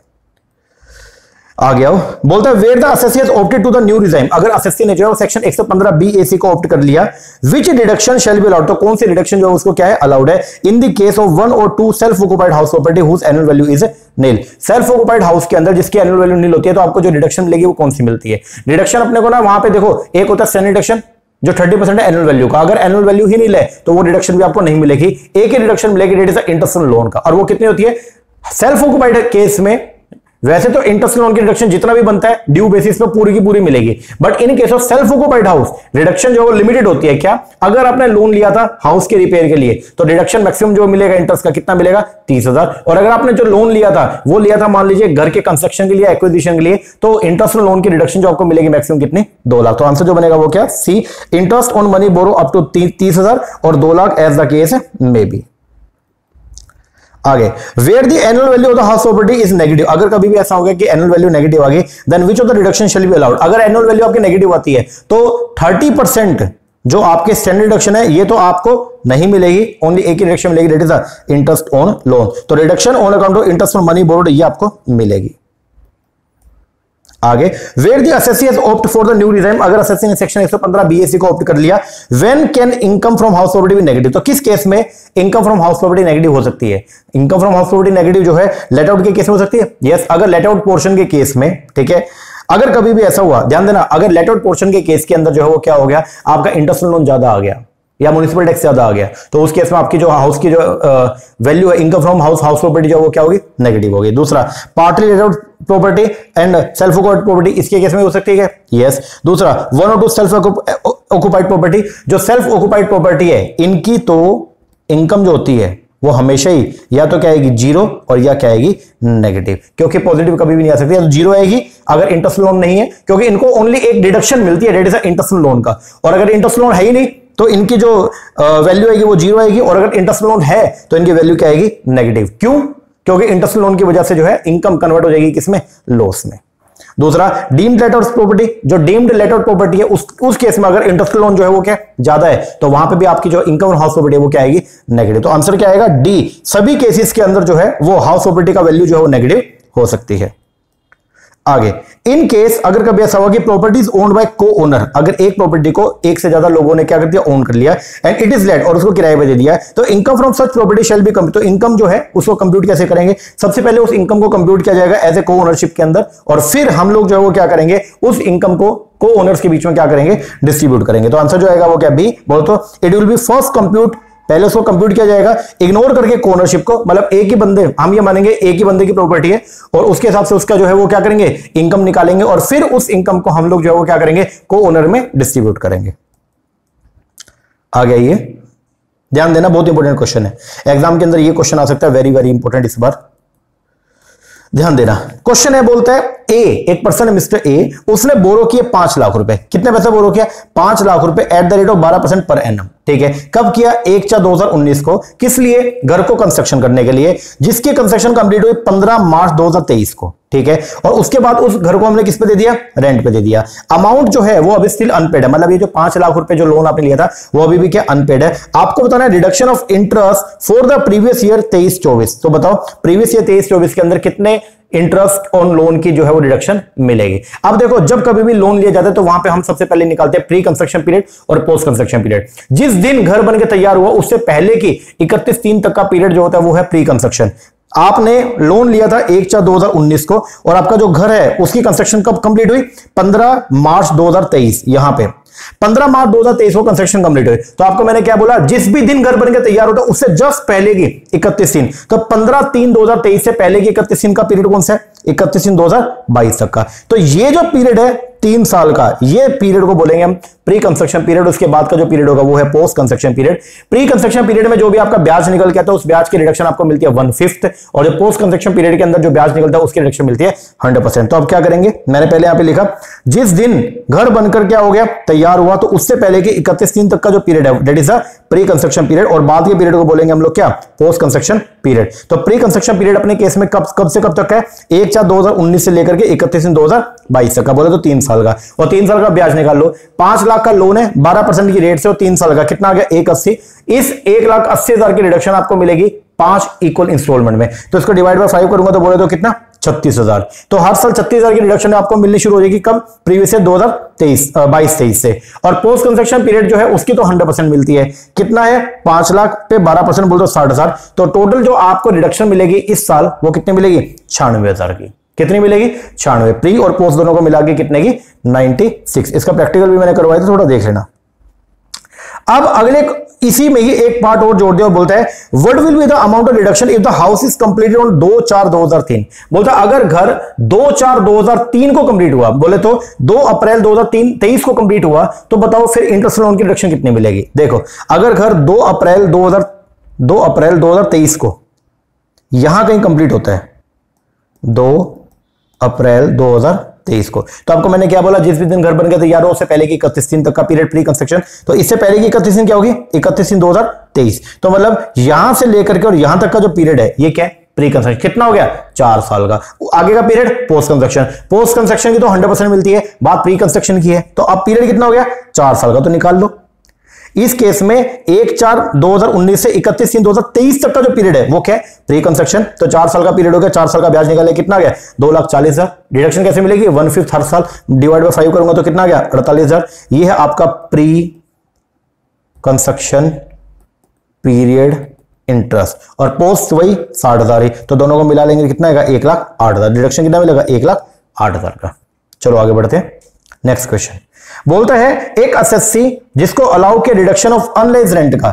आ गया, बोलता है where the assessee has opted to the new regime, अगर असेसी ने जो है सेक्शन 115 BAC को ऑप्ट कर लिया, विच डिडक्शन शैल बी अलाउड, तो कौन सी डिडक्शन जो है उसको क्या है अलाउड है, इन द केस ऑफ 1 और 2 self occupied house property whose annual value is nil. Self occupied house के अंदर जिसकी एनुअल वैल्यू नील होती है तो आपको जो डिडक्शन मिलेगी वो कौन सी मिलती है। डिडक्शन अपने को ना वहां पे देखो, एक होता है स्टैंडर्ड डिडक्शन जो 30% है एनुअल वैल्यू का, अगर एनुअल वैल्यू ही नील है तो वो डिडक्शन भी आपको नहीं मिलेगी, एक ही डिडक्शन मिलेगी, that is interest on loan का, और वो कितनी होती है सेल्फ ऑक्युपाइड केस में। वैसे तो इंटरेस्ट लोन की रिडक्शन जितना भी बनता है ड्यू बेसिस पे पूरी की पूरी मिलेगी, but in case of self occupied house reduction जो है लिमिटेड होती है। क्या, अगर आपने लोन लिया था हाउस के रिपेयर के लिए तो रिडक्शन मैक्सिमम जो मिलेगा इंटरेस्ट का कितना मिलेगा 30,000, और अगर आपने जो लोन लिया था वो लिया था मान लीजिए घर के कंस्ट्रक्शन के लिए, एक्विजिशन के लिए, तो इंटरेस्ट लोन की रिडक्शन जो आपको मिलेगी मैक्सिमम कितनी 2 लाख। तो आंसर जो बनेगा वो क्या, see, interest on money borrow up to 30,000 और 2 lakh as the case may be. आगे, where the annual value of the house property is negative, अगर कभी भी ऐसा हो गया कि एनुअल वैल्यू नेगेटिव आ गई, then which of the reduction shall be allowed, अगर एनुअल वैल्यू आपकी नेगेटिव आती है तो 30% जो आपके स्टैंडर्ड रिडक्शन है ये तो आपको नहीं मिलेगी, ओनली एक ही रिडक्शन मिलेगी, that is the interest on loan. तो reduction on account of interest on money borrowed ये आपको मिलेगी। आगे, where the assessee has opt for the new regime, अगर असेसी ने सेक्शन 115 BAC को ऑप्ट कर लिया, when can income from house property be negative, तो किस केस में income from house property negative हो सकती है। Income from house property negative जो है लेट आउट के केस में हो सकती है, यस, अगर लेट आउट पोर्शन के केस में, ठीक है, अगर कभी भी ऐसा हुआ, ध्यान देना, अगर लेट आउट पोर्शन के केस के अंदर जो है वो क्या हो गया, आपका इंटरेस्ट लोन ज्यादा आ गया या म्युनिसिपल टैक्स ज्यादा आ गया, तो उस केस में आपकी जो हाउस की जो वैल्यू है इनकम फ्रॉम हाउस प्रॉपर्टी जो वो क्या होगी, नेगेटिव होगी। दूसरा, partly let out property and self occupied property, इसके केस में हो सकती है, यस। दूसरा, 1 और 2 सेल्फ ऑक्युपाइड प्रॉपर्टी, जो सेल्फ ऑक्युपाइड प्रॉपर्टी है इनकी तो इनकम जो होती है वो हमेशा ही या तो क्या आएगी 0 और या क्या आएगी नेगेटिव, क्योंकि पॉजिटिव कभी भी नहीं आ सकती, या तो 0 आएगी अगर इंटरेस्ट लोन नहीं है, क्योंकि इनको ओनली एक डिडक्शन मिलती है, डेट इज इंटरेस्ट लोन का, और अगर इंटरेस्ट लोन है ही नहीं तो इनकी जो वैल्यू आएगी वो 0 आएगी, और अगर इंटरेस्ट लोन है तो इनकी वैल्यू क्या आएगी नेगेटिव। क्यों, क्योंकि इंटरेस्ट लोन की वजह से जो है इनकम कन्वर्ट हो जाएगी किसमें, लॉस में। दूसरा, डीम्ड लेट आउट प्रॉपर्टी, जो डीम्ड लेट आउट प्रॉपर्टी है उस केस में अगर इंटरेस्ट लोन जो है वो क्या ज्यादा है तो वहां पे भी आपकी जो इनकम हाउस प्रॉपर्टी है वो क्या आएगी नेगेटिव। तो आंसर क्या आएगा, डी, सभी केसेस के अंदर जो है वो हाउस प्रॉपर्टी का वैल्यू जो है वो नेगेटिव हो सकती है। आगे, इन केस अगर कभी ऐसा हुआ कि प्रॉपर्टीज ओन्ड बाय को ओनर, अगर एक प्रॉपर्टी को एक से ज्यादा लोगों ने क्या कर दिया, ओन कर लिया, एंड इट इज लेट, और उसको किराए पे दे दिया, तो income from such property shall B compute, तो इनकम जो है उसको कंप्यूट कैसे करेंगे, सबसे पहले उस इनकम को कंप्यूट किया जाएगा एज ए को ओनरशिप के अंदर, और फिर हम लोग जो है वो क्या करेंगे, उस इनकम को को ओनर्स के बीच में क्या करेंगे, डिस्ट्रीब्यूट करेंगे। तो आंसर जो आएगा वो क्या, बी। बोलो तो it will be first compute, पहले उसको कंप्यूट किया जाएगा इग्नोर करके ओनरशिप को, मतलब एक ही बंदे, हम ये मानेंगे एक ही बंदे की प्रॉपर्टी है और उसके हिसाब से उसका जो है वो क्या करेंगे, इनकम निकालेंगे, और फिर उस इनकम को हम लोग जो है वो क्या करेंगे, को ओनर में डिस्ट्रीब्यूट करेंगे। आ गया, ये ध्यान देना, बहुत इंपॉर्टेंट क्वेश्चन है, एग्जाम के अंदर ये क्वेश्चन आ सकता है, वेरी वेरी इंपॉर्टेंट, इस बार ध्यान देना। क्वेश्चन है, बोलता है ए, एक पर्सन है मिस्टर ए, उसने बोरो किए 5 लाख रुपए, कितने पैसे बोरो किया, 5 लाख रुपए at the rate of 12% per annum, ठीक है, कब किया, 1/4/2019 को, किस लिए, घर को कंस्ट्रक्शन करने के लिए, जिसकी कंस्ट्रक्शन कंप्लीट हुई 15 मार्च 2023 को, ठीक है, और उसके बाद उस घर को हमने किस पे दे दिया, रेंट पे दे दिया। अमाउंट जो है वो अभी स्टिल अनपेड है, मतलब ये जो 5 लाख रुपए जो लोन आपने लिया था वो अभी भी क्या अनपेड है। आपको बताना है reduction of interest for the previous year 23-24, तो बताओ प्रीवियस ईयर 23-24 के अंदर कितने इंटरेस्ट ऑन लोन की जो है वो रिडक्शन मिलेगी। अब देखो, जब कभी भी लोन लिया जाता है तो वहां पे हम सबसे पहले निकालते हैं प्री कंस्ट्रक्शन पीरियड और पोस्ट कंस्ट्रक्शन पीरियड। जिस दिन घर बनके तैयार हुआ उससे पहले की 31/3 तक का पीरियड जो होता है वो है प्री कंस्ट्रक्शन। आपने लोन लिया था 1/4/2019 को और आपका जो घर है उसकी कंस्ट्रक्शन कब कंप्लीट हुई, 15 मार्च 2023, यहां पे 15 मार्च 2023 को कंस्ट्रक्शन कंप्लीट हुई। तो आपको मैंने क्या बोला, जिस भी दिन घर बनके तैयार होता है उससे जस्ट पहले की 31 दिन, तो 15/3/2023 से पहले की 31 दिन का पीरियड कौन सा है, 31/3/2022 तक का। तो ये जो पीरियड है 3 साल का, ये पीरियड को बोलेंगे हम प्री कंस्ट्रक्शन पीरियड। उसके बाद का जो पीरियड होगा वो है post construction period. Pre construction period में जो भी आपका ब्याज निकल के आता है उस ब्याज की रिडक्शन आपको मिलती है 1/5, और जो पोस्ट कंस्ट्रक्शन पीरियड के अंदर जो ब्याज निकलता है उसकी रिडक्शन मिलती है 100%। तो अब क्या करेंगे, मैंने पहले यहां पे लिखा, जिस दिन घर बनकर क्या हो गया, तैयार हुआ, तो उससे पहले के 31 दिन तक का जो पीरियड है that is a pre construction period, और बाद के पीरियड को बोलेंगे हम लोग क्या, पोस्ट कंस्ट्रक्शन पीरियड। तो प्री कंस्ट्रक्शन पीरियड अपने केस में कब से कब तक है, 1/4/2019 से लेकर के 31/3/2022 तक का, बोले तो 3 साल साल का, और 3 साल का ब्याज निकाल लो। 5 लाख का लोन है 12% की रेट से, और 3 साल का कितना आ गया 180। इस 1,80,000 की रिडक्शन आपको मिलेगी 5 इक्वल इंस्टॉलमेंट में। तो इसको डिवाइड बाय 5 करूंगा तो बोले तो कितना 36,000। तो हर साल 36,000 की रिडक्शन आपको मिलनी शुरू हो जाएगी कब, प्रीवियस ईयर 2022-23 से। और पोस्ट कंस्ट्रक्शन पीरियड जो है उसकी तो 100% मिलती है। कितना है 5 लाख पे 12% बोल दो 60,000। तो टोटल जो आपको रिडक्शन मिलेगी इस साल वो कितनी मिलेगी 96,000 की। कितनी मिलेगी 96। प्री और पोस्ट दोनों को मिला के कितने की 96। इसका प्रैक्टिकल भी मैंने करवाया था, थोड़ा देख लेना। अब अगले इसी में ही एक पार्ट और जोड़ दिया और बोलता है what will be the amount of reduction if the house is completed on 2/4/2003। बोलता है अगर घर 2/4/2003 को कंप्लीट हुआ, बोले तो 2 अप्रैल 2023 को कंप्लीट हुआ, तो बताओ फिर इंटरेस्ट लोन की रिडक्शन कितनी मिलेगी। देखो अगर घर 2 अप्रैल 2023 को यहां कहीं कंप्लीट होता है 2 अप्रैल 2023 को, तो आपको मैंने क्या बोला, जिस भी दिन घर बन गया तैयार हो उससे पहले की 31 दिन तक का पीरियड प्री कंस्ट्रक्शन। तो इससे पहले की 31 दिन क्या होगी 31 दिन 2023। तो मतलब यहां से लेकर के और यहां तक का जो पीरियड है ये क्या है प्री कंस्ट्रक्शन। कितना हो गया 4 साल का। आगे का period post construction. Post construction की तो 100% मिलती है, बात प्री कंस्ट्रक्शन की है। तो अब पीरियड कितना हो गया 4 साल का, तो निकाल लो। इस केस में 1/4/2019 से 31 दिन 2023 तक का जो पीरियड है वो क्या है प्री कंस्ट्रक्शन। तो 4 साल का पीरियड हो गया, 4 साल का ब्याज निकाले, कितना गया 2,40,000। डिडक्शन कैसे मिलेगी 1/5 हर साल, डिवाइड बाय 5 करूंगा तो कितना गया 48,000। ये है आपका प्री कंस्ट्रक्शन पीरियड इंटरेस्ट। और पोस्ट वही 60,000 ही, तो दोनों को मिला लेंगे कितना आएगा 1,08,000। डिडक्शन कितना मिलेगा 1,08,000 का। चलो आगे बढ़ते हैं। नेक्स्ट क्वेश्चन बोलता है एक एसएससी जिसको अलाउ के रिडक्शन ऑफ अनरिलाइज्ड रेंट का,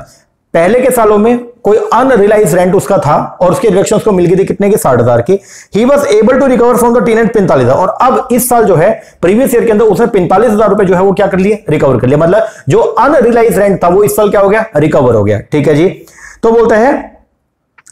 पहले के सालों में कोई अनरिलाइज्ड रेंट उसका था और उसकी रिडक्शन उसको मिल गई थी कितने की 60,000 की। He was able to recover from the tenant 45,000। और अब इस साल जो है प्रीवियस ईयर के अंदर उसने 45,000 रुपए जो है वो क्या कर लिए रिकवर कर लिया। मतलब जो अनरिलाइज्ड रेंट था वो इस साल क्या हो गया रिकवर हो गया। ठीक है जी। तो बोलता है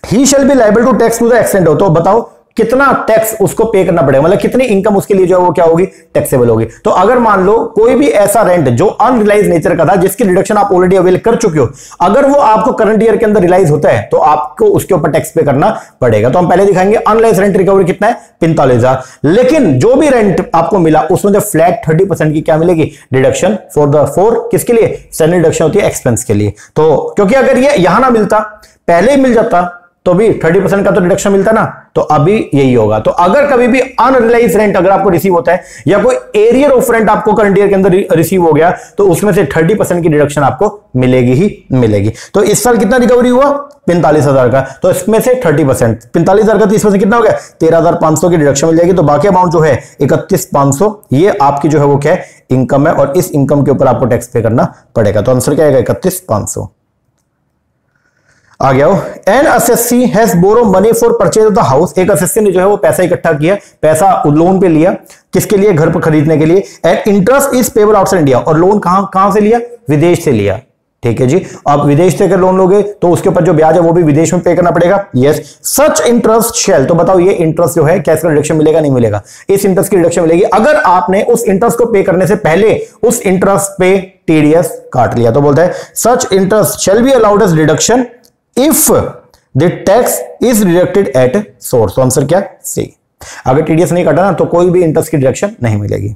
he shall be liable to tax to the extent हो, तो बताओ कितना टैक्स उसको पे करना पड़ेगा, मतलब कितनी इनकम उसके लिए जो है वो क्या होगी टैक्सेबल होगी। तो अगर मान लो कोई भी ऐसा रेंट जो अनरिलाइज नेचर का था जिसकी रिडक्शन आप ऑलरेडी अवेल कर चुके हो, अगर वो आपको करंट ईयर के अंदर रिलाइज होता है तो आपको उसके ऊपर टैक्स पे करना पड़ेगा। तो हम पहले दिखाएंगे अनरिलाइज रेंट रिकवरी कितना है 45,000। लेकिन जो भी रेंट आपको मिला उसमें जो फ्लैट 30% की क्या मिलेगी डिडक्शन फॉर किसके लिए स्टैंडर्ड डिडक्शन होती है एक्सपेंस के लिए। तो क्योंकि अगर ये यहां ना मिलता पहले ही मिल जाता तो भी 30% का तो डिडक्शन मिलता ना, तो अभी यही होगा। तो अगर कभी भी अनरिलाइज रेंट अगर आपको रिसीव होता है या कोई एरियर ऑफ रेंट आपको करंट ईयर के अंदर रिसीव हो गया तो उसमें से 30% की डिडक्शन आपको मिलेगी ही मिलेगी। तो इस साल कितना रिकवरी हुआ 45,000 का, तो इसमें से 30% 45,000 का, तो इसमें से कितना हो गया 13,500 की डिडक्शन मिल जाएगी। तो बाकी अमाउंट जो है 31,500 ये आपकी जो है वो क्या है इनकम है, और इस इनकम के ऊपर आपको टैक्स पे करना पड़ेगा। तो आंसर क्या आएगा 31,500। आ गया हो। An assessee has borrow money for purchase of the house. एक एसएससी ने जो है वो पैसा इकट्ठा किया, पैसा लोन पे लिया, किसके लिए घर पर खरीदने के लिए। And interest is payable outside India, और लोन कहां से लिया विदेश से लिया। ठीक है जी। अब विदेश से अगर लोन लोगे तो उसके ऊपर जो ब्याज है वो भी विदेश में पे करना पड़ेगा। यस सच इंटरेस्ट शेल, तो बताओ ये इंटरेस्ट जो है क्या इसका रिडक्शन मिलेगा नहीं मिलेगा। इस इंटरेस्ट की रिडक्शन मिलेगी अगर आपने उस इंटरेस्ट को पे करने से पहले उस इंटरेस्ट पे टीडीएस काट लिया। तो बोलता है such interest shall be allowed as deduction if the tax is deducted at source. तो आंसर क्या सी। अगर टीडीएस नहीं काटा ना तो कोई भी इंटरेस्ट की डिडक्शन नहीं मिलेगी।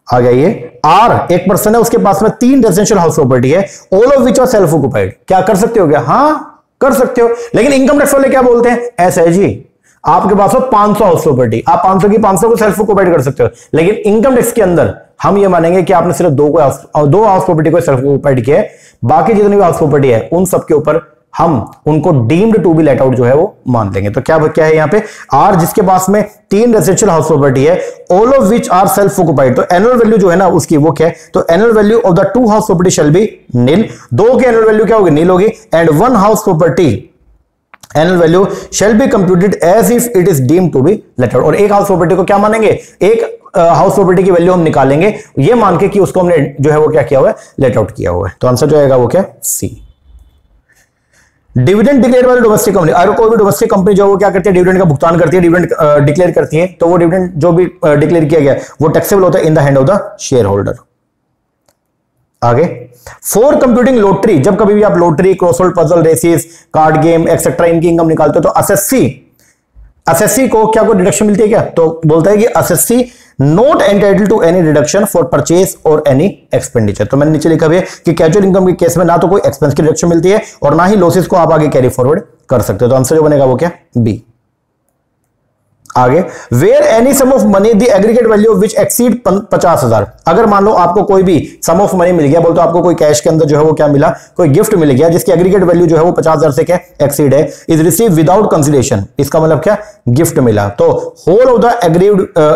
आ गया ये आर, एक पर्सन है उसके पास में 3 रेजिडेंशियल हाउस प्रॉपर्टी है, all of which are self occupied. क्या कर सकते हो क्या? हां कर सकते हो, लेकिन इनकम टैक्स वाले क्या बोलते हैं ऐसा है जी आपके पास हो 500 हाउस प्रॉपर्टी, आप 500 की 500 को सेल्फ ऑक्युपाइड कर सकते हो, लेकिन इनकम टैक्स के अंदर हम ये मानेंगे कि आपने सिर्फ 2 हाउस प्रॉपर्टी को सेल्फ ऑक्युपाइड किया है, बाकी जितनी भी हाउस प्रॉपर्टी है उन सब के ऊपर हम उनको deemed to be let out जो है वो मान लेंगे। तो क्या है यहां पे आर जिसके पास में 3 रेजिडेंशियल हाउस प्रॉपर्टी है, all of which are self occupied, तो एनुअल वैल्यू जो है ना उसकी वो क्या है, तो annual value of the 2 house property shall be nil. 2 की एनुअल वैल्यू क्या होगी नील होगी। And 1 house property annual value shall be computed as if it is deemed to be let out. और एक हाउस प्रॉपर्टी को क्या मानेंगे, एक हाउस प्रॉपर्टी की वैल्यू हम निकालेंगे ये मान के कि उसको हमने जो है वो क्या किया हुआ है लेट आउट किया हुआ है। तो आंसर जो आएगा वो क्या see. Dividend declare by domestic company, अगर कोई भी डोमेस्टिक कंपनी जो वो क्या करती है डिविडेंड का भुगतान करती है, डिविडेंड डिक्लेयर करती है, तो वो डिविडेंड जो भी डिक्लेयर किया गया वो टैक्सेबल होता है in the hand of the shareholder. आगे फॉर कंप्यूटिंग लॉटरी, जब कभी भी आप lottery crossword puzzle races card game etcetera इनकी इनकम निकालते हो तो एसएससी को क्या कोई डिडक्शन मिलती है क्या? तो बोलता है कि assessee not entitle to any deduction for purchase और एनी एक्सपेंडिचर। तो मैंने नीचे लिखा भी है कि कैजुअल इनकम के केस में ना तो कोई एक्सपेंस की डिडक्शन मिलती है और ना ही लॉसेस को आप आगे कैरी फॉरवर्ड कर सकते हो। तो आंसर जो बनेगा वो क्या, बी। आगे, where any sum of money the aggregate value which exceed 50,000। अगर मान लो आपको कोई भी सम ऑफ मनी मिल गया, बोलते आपको कोई कैश के अंदर जो है वो क्या मिला, कोई गिफ्ट मिल गया जिसकी एग्रीगेट वैल्यू जो है वो 50,000 से क्या एक्सीड है, इज रिसीव विदाउट कंसिडरेशन। इसका मतलब क्या, गिफ्ट मिला। तो whole of the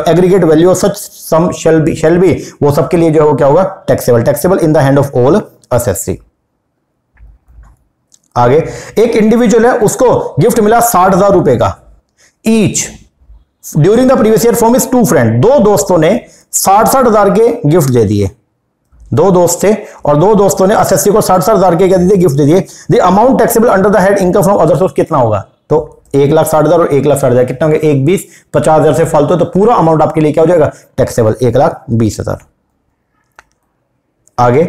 aggregate value of such sum shall be वो सबके लिए जो है वो क्या होगा, taxable in the hand of all assessee. आगे, एक इंडिविजुअल है, उसको गिफ्ट मिला 60,000 रुपए का each during the previous year from his two friend. दो दोस्तों ने 60,000 के गिफ्ट दे दिए। दो दोस्त थे और दो दोस्तों ने असेसी को 60,000 के क्या दे दिए, गिफ्ट दे दिए। The amount taxable under the head income from other source कितना होगा, तो 1,60,000 और 1,60,000 कितना होंगे, 1,20, 50,000 से फालतू, तो पूरा अमाउंट आपके लिए क्या हो जाएगा, टैक्सेबल 1,20,000। आगे,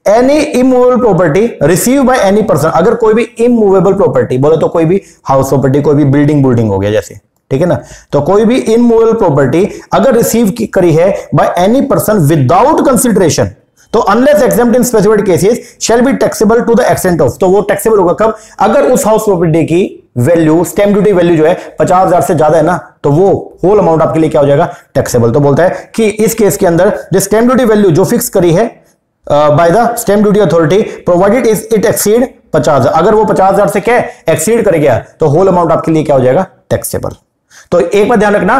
any immovable property receive by any person. अगर कोई भी इमूवेबल प्रॉपर्टी बोले तो कोई भी हाउस प्रॉपर्टी, कोई भी बिल्डिंग हो गया जैसे, ठीक है ना, तो कोई भी इमूवेबल प्रॉपर्टी अगर रिसीव करी है by any person without consideration, तो unless exempt in specified cases shall be taxable to the extent of. तो वो टैक्सेबल होगा कब, अगर उस हाउस प्रॉपर्टी की वैल्यू, स्टैम्प ड्यूटी वैल्यू जो है 50,000 से ज्यादा है ना, तो वो होल अमाउंट आपके लिए क्या हो जाएगा, टैक्सेबल। तो बोलता है कि इस केस के अंदर जो स्टैम्प ड्यूटी वैल्यू जो फिक्स करी है by the stamp duty authority provided it exceed 50,000, अगर वो 50,000 से क्या एक्सीड कर गया तो होल अमाउंट आपके लिए क्या हो जाएगा, टैक्सेबल। तो एक बात ध्यान रखना,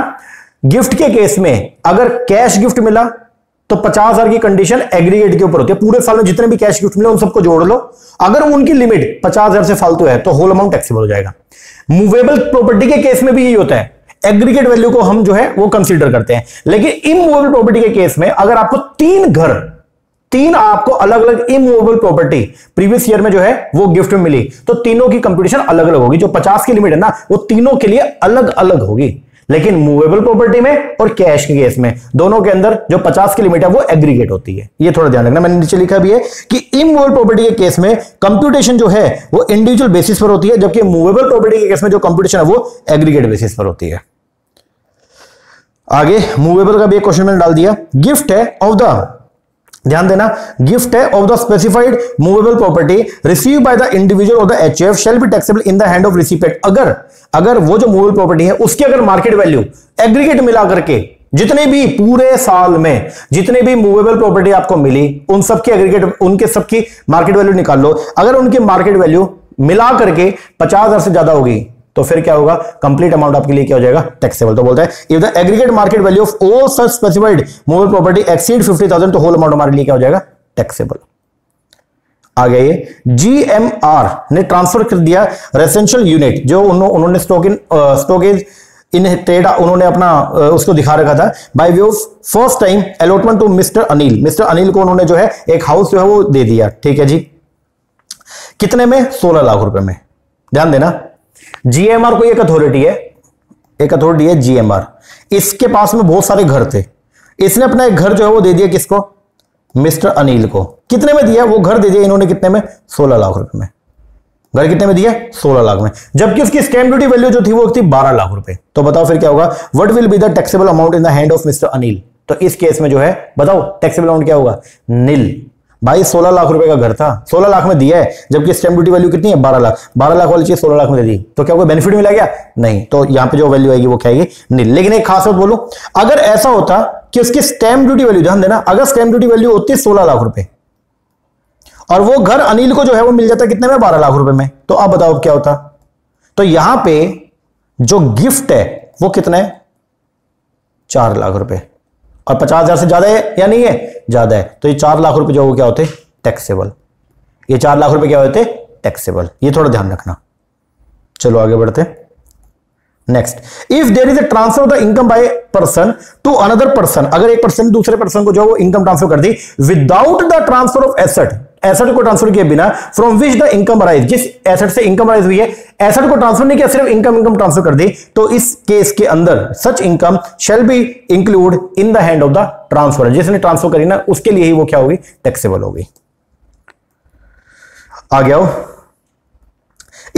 गिफ्ट के केस में अगर कैश गिफ्ट मिला तो 50,000 की कंडीशन एग्रीगेट के ऊपर होती है। पूरे साल में जितने भी कैश गिफ्ट मिले उन सबको जोड़ लो, अगर उनकी लिमिट 50,000 से फालतू है तो होल अमाउंट टैक्सेबल हो जाएगा। मूवेबल प्रॉपर्टी के केस में भी यही होता है, एग्रीगेट वैल्यू को हम जो है वो कंसीडर करते हैं। लेकिन इमूवेबल प्रॉपर्टी के केस में अगर आपको तीन आपको अलग अलग इमूवेबल प्रॉपर्टी प्रीवियस ईयर में जो है वो गिफ्ट में मिली, तो तीनों की कंपटीशन अलग अलग होगी। जो 50 की लिमिट है ना, वो तीनों के लिए अलग अलग होगी। लेकिन मूवेबल प्रॉपर्टी में और कैश के केस में दोनों के अंदर जो 50 की लिमिट है वो एग्रीगेट होती है। ये थोड़ा ध्यान रखना। मैंने नीचे लिखा भी है कि इमूवेबल प्रॉपर्टी के केस में कंप्यूटेशन जो है वो इंडिविजुअल बेसिस पर होती है, जबकि मूवेबल प्रॉपर्टी के केस में जो कंप्यूटेशन है वो एग्रीगेट बेसिस पर होती है। आगे, मूवेबल का भी एक क्वेश्चन मैंने डाल दिया। गिफ्ट है ऑफ द, ध्यान देना, गिफ्ट है of the specified movable property receive by the individual of the HF shell be taxable in the hand of recipient. अगर वो जो मूवेबल प्रॉपर्टी है उसकी अगर मार्केट वैल्यू एग्रीगेट मिला करके जितने भी पूरे साल में जितने भी मूवेबल प्रॉपर्टी आपको मिली उन सबकी एग्रीगेट, उनके सबकी मार्केट वैल्यू निकाल लो, अगर उनकी मार्केट वैल्यू मिला करके 50,000 से ज्यादा होगी तो फिर क्या होगा, कंप्लीट अमाउंट आपके लिए क्या हो जाएगा, टैक्सेबल। तो बोलता है if the aggregate market value of all such specified movable property exceed 50,000 तो होल अमाउंट हमारे लिए क्या हो जाएगा, टैक्सेबल। आगे, ये जीएमआर ने ट्रांसफर कर दिया रेजिडेंशियल यूनिट, जो उन्होंने स्टॉकेज इन ट्रेड उन्होंने अपना उसको दिखा रखा था, by way of first time allotment to mister Anil को उन्होंने जो है एक हाउस जो है वो दे दिया। ठीक है जी, कितने में, 16 लाख रुपए में। ध्यान देना, जीएमआर कोई एक अथॉरिटी है जीएमआर, इसके पास में बहुत सारे घर थे, इसने अपना एक घर जो है वो दे दिया किसको, मिस्टर अनिल को। कितने में दिया, वो घर दे दिया इन्होंने कितने में, 16 लाख रुपए में। घर कितने में दिया, 16 लाख में, जबकि उसकी स्टैम्प ड्यूटी वैल्यू जो थी वो थी 12 लाख रुपए। तो बताओ फिर क्या होगा, what will be the taxable amount in the hand of mister Anil. तो इस केस में जो है बताओ टैक्सेबल अमाउंट क्या होगा, नील। भाई 16 लाख रुपए का घर था, 16 लाख में दिया है, जबकि स्टैम्प ड्यूटी वैल्यू कितनी है, 12 लाख। 12 लाख वाली चीज 16 लाख में दे दी, तो क्या कोई बेनिफिट मिला क्या, नहीं। तो यहां पे जो वैल्यू आएगी वो क्या आएगी, नील। लेकिन एक खास बात बोलो, अगर ऐसा होता कि उसकी स्टैम्प ड्यूटी वैल्यू, ध्यान देना, अगर स्टैम्प ड्यूटी वैल्यू होती 16 लाख रुपए और वो घर अनिल को जो है वो मिल जाता कितने में, 12 लाख रुपए में, तो आप बताओ क्या होता। तो यहां पे जो गिफ्ट है वो कितना है, 4 लाख रुपए, और 50,000 से ज्यादा है या नहीं है, ज्यादा है। तो ये 4 लाख रुपए जो वो क्या होते, टैक्सेबल। ये 4 लाख रुपए क्या होते, टैक्सेबल। ये थोड़ा ध्यान रखना। चलो आगे बढ़ते। Next, if there is a transfer of the income by person to another person, अगर एक पर्सन दूसरे पर्सन को जो वो इनकम ट्रांसफर कर दी without the transfer of asset को ट्रांसफर किए बिना, from which the income arise, जिस एसेट से इनकम अराइज हुई है, एसेट को ट्रांसफर नहीं किया, सिर्फ इनकम ट्रांसफर कर दी, तो इस केस के अंदर such income shall be include in the hand of the transfer. जिसने ट्रांसफर करी ना उसके लिए ही वो क्या होगी, टैक्सेबल होगी। आ गया हो।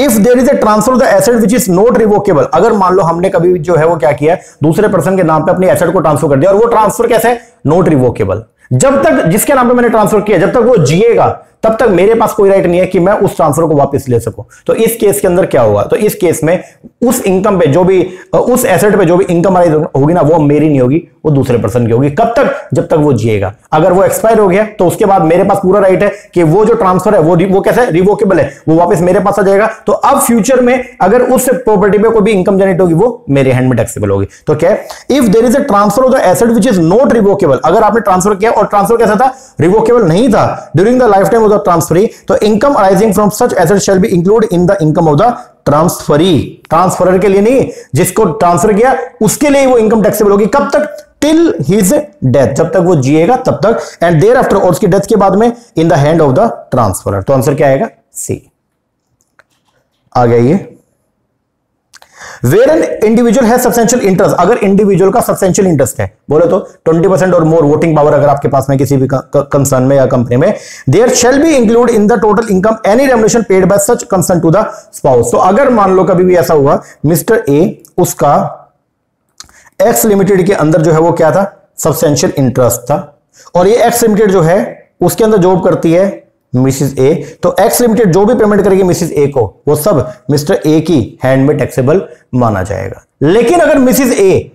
If there is a transfer of the asset which is not revocable, अगर मान लो हमने कभी जो है वो क्या किया, दूसरे पर्सन के नाम पे अपनी एसेट को ट्रांसफर कर दिया, और वो ट्रांसफर कैसे है, नॉट रिवोकेबल। जब तक जिसके नाम पे मैंने ट्रांसफर किया, जब तक वो जिएगा तब तक मेरे पास कोई राइट नहीं है कि मैं उस ट्रांसफर को वापस ले सकूं। तो इस केस के अंदर क्या होगा, तो इस केस में उस इनकम पे जो भी, उस एसेट पे जो भी इनकम आई होगी ना, वो मेरी नहीं होगी, वो दूसरे पर्सन की होगी। कब तक, जब तक वो जिएगा। अगर वो एक्सपायर हो गया तो उसके बाद मेरे पास पूरा राइट है कि वो जो ट्रांसफर है वो कैसे रिवोकेबल है, वो वापस मेरे पास आ जाएगा। तो अब फ्यूचर में अगर उस प्रॉपर्टी पे कोई भी इनकम जनरेट होगी, वो मेरे हैंड में टैक्सेबल होगी। तो क्या है, if there is a transfer of the asset which is not revocable, अगर आपने ट्रांसफर किया और ट्रांसफर कैसा था, रिवोकेबल नहीं था, during the life time of the transferee, तो income arising from such asset shall be include in the income of the transferee. Transferor के लिए नहीं, जिसको ट्रांसफर किया उसके लिए वो इनकम टैक्सेबल होगी। कब तक, टिल हिज डेथ, जब तक वो जिएगा तब तक, एंड देयर आफ्टर, और उसकी डेथ के बाद में, इन the hand of the transferor. तो आंसर क्या आएगा, सी आ गया ये। वेयर एन इंडिविजुअल है सब्सटेंशियल इंटरेस्ट, अगर इंडिविजुअल का सब्सटेंशियल इंटरेस्ट है, बोले तो 20% और मोर वोटिंग पावर अगर आपके पास में किसी भी कंसर्न में या कंपनी में, there shall be include in the total income any remuneration paid by such concern to the spouse. तो अगर मान लो कभी भी ऐसा हुआ, मिस्टर ए, उसका एक्स लिमिटेड के अंदर जो है वो क्या था, सब्सटेंशियल इंटरेस्ट था, और ये एक्स लिमिटेड जो है उसके अंदर जॉब करती है मिसिस ए, तो एक्स लिमिटेड जो भी पेमेंट करेगी मिसिस ए को, वो सब मिस्टर ए की हैंड में टैक्सेबल माना जाएगा। लेकिन अगर मिसिस ए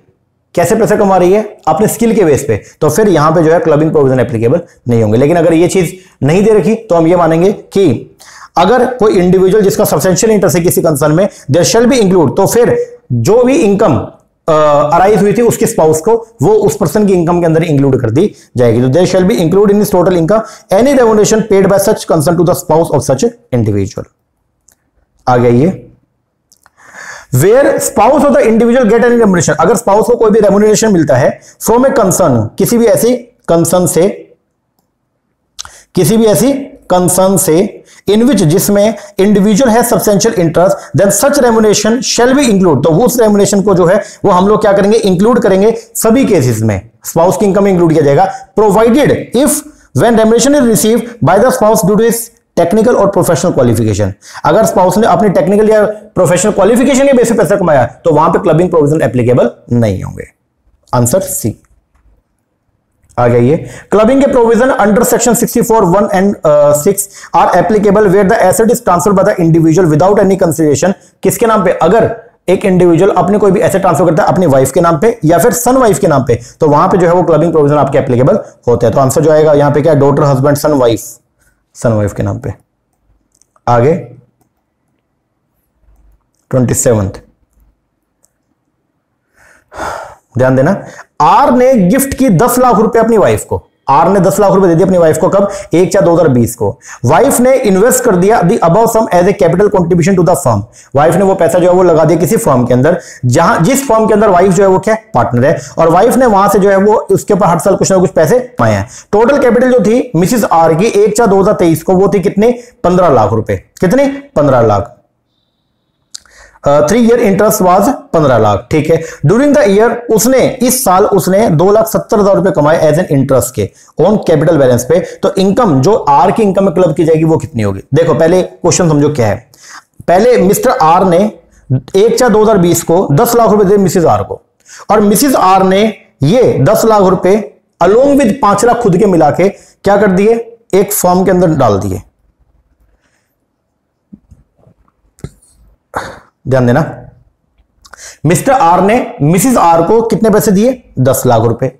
कैसे पैसे कमा रही है, अपने स्किल के बेस पे, तो फिर यहां पे जो है क्लबिंग प्रोविजन एप्लीकेबल नहीं होंगे। लेकिन अगर ये चीज नहीं दे रखी तो हम ये मानेंगे कि अगर कोई इंडिविजुअल जिसका सब्सटेंशियल इंटरेस्ट है किसी कंसर्न में, देयर शैल बी इंक्लूड, तो फिर जो भी इनकम अराइज हुई थी उसके स्पाउस को, वो उस पर्सन की इनकम के अंदर इंक्लूड कर दी जाएगी। तो there shall be include in this total income any remuneration paid by such concern to the spouse of such individual. आ गया ये। Where spouse of the individual get any remuneration, अगर स्पाउस को कोई भी रेम्युनरेशन मिलता है फ्रॉम ए कंसर्न, किसी भी ऐसी कंसर्न से इन विच, जिसमें इंडिविजुअल है substantial interest, then such remuneration shall be include, तो उस रेम्युनरेशन को जो है वो हम लोग क्या करेंगे, इंक्लूड करेंगे सभी केसेस में, स्पाउस की इनकम में इंक्लूड किया जाएगा, provided if when remuneration is received by the spouse due to his technical और प्रोफेशनल क्वालिफिकेशन। अगर स्पाउस ने अपनी टेक्निकल या प्रोफेशनल क्वालिफिकेशन के बेसिस पे पैसा कमाया तो वहां पे क्लबिंग प्रोविजन एप्लीकेबल नहीं होंगे। आंसर सी आ गया ये। क्लबिंग के provision under section 64(1) and 6 are applicable where the asset is transferred by the individual without any consideration. किसके नाम पे, अगर एक इंडिविजुअल अपने कोई भी एसेट ट्रांसफर करता है अपनी वाइफ के नाम पे या फिर सन वाइफ के नाम पे, तो वहां पे जो है वो क्लबिंग प्रोविजन आपके एप्लीकेबल होते हैं। तो आंसर जो आएगा यहां पे क्या, डॉटर, हस्बैंड, सन वाइफ के नाम पे। आगे 27th ध्यान देना, आर ने गिफ्ट की 10 लाख रुपए अपनी वाइफ को, आर ने 10 लाख रुपए दे दिए अपनी वाइफ को, कब, 1/4/2020 को। वाइफ ने इन्वेस्ट कर दिया the above sum as a capital contribution to the firm, wife ने वो पैसा जो है वो लगा दिया किसी फर्म के अंदर, जहां जिस फर्म के अंदर वाइफ जो है वो क्या, पार्टनर है, और वाइफ ने वहां से जो है वो उसके ऊपर हर साल कुछ ना कुछ पैसे पाए हैं। टोटल कैपिटल जो थी मिसिस आर की 1/4/2023 को, वो थी कितने, 15 लाख रुपए, कितने, 15 lakh. 3 year interest was 15 lakh, ठीक है। ड्यूरिंग द ईयर उसने, इस साल उसने 2,70,000 रुपए कमाए एज एन इंटरेस्ट के ऑन कैपिटल बैलेंस पे। तो इनकम जो आर की इनकम में क्लब की जाएगी वो कितनी होगी। देखो पहले क्वेश्चन समझो क्या है। पहले मिस्टर आर ने 1/4/2020 को 10 लाख रुपए दिए मिसिस आर को, और मिसिस आर ने ये 10 लाख रुपए अलोंग विद 5 लाख खुद के मिला के क्या कर दिए, एक फॉर्म के अंदर डाल दिए। ध्यान देना, मिस्टर आर ने मिसिस आर को कितने पैसे दिए, 10 लाख रुपए,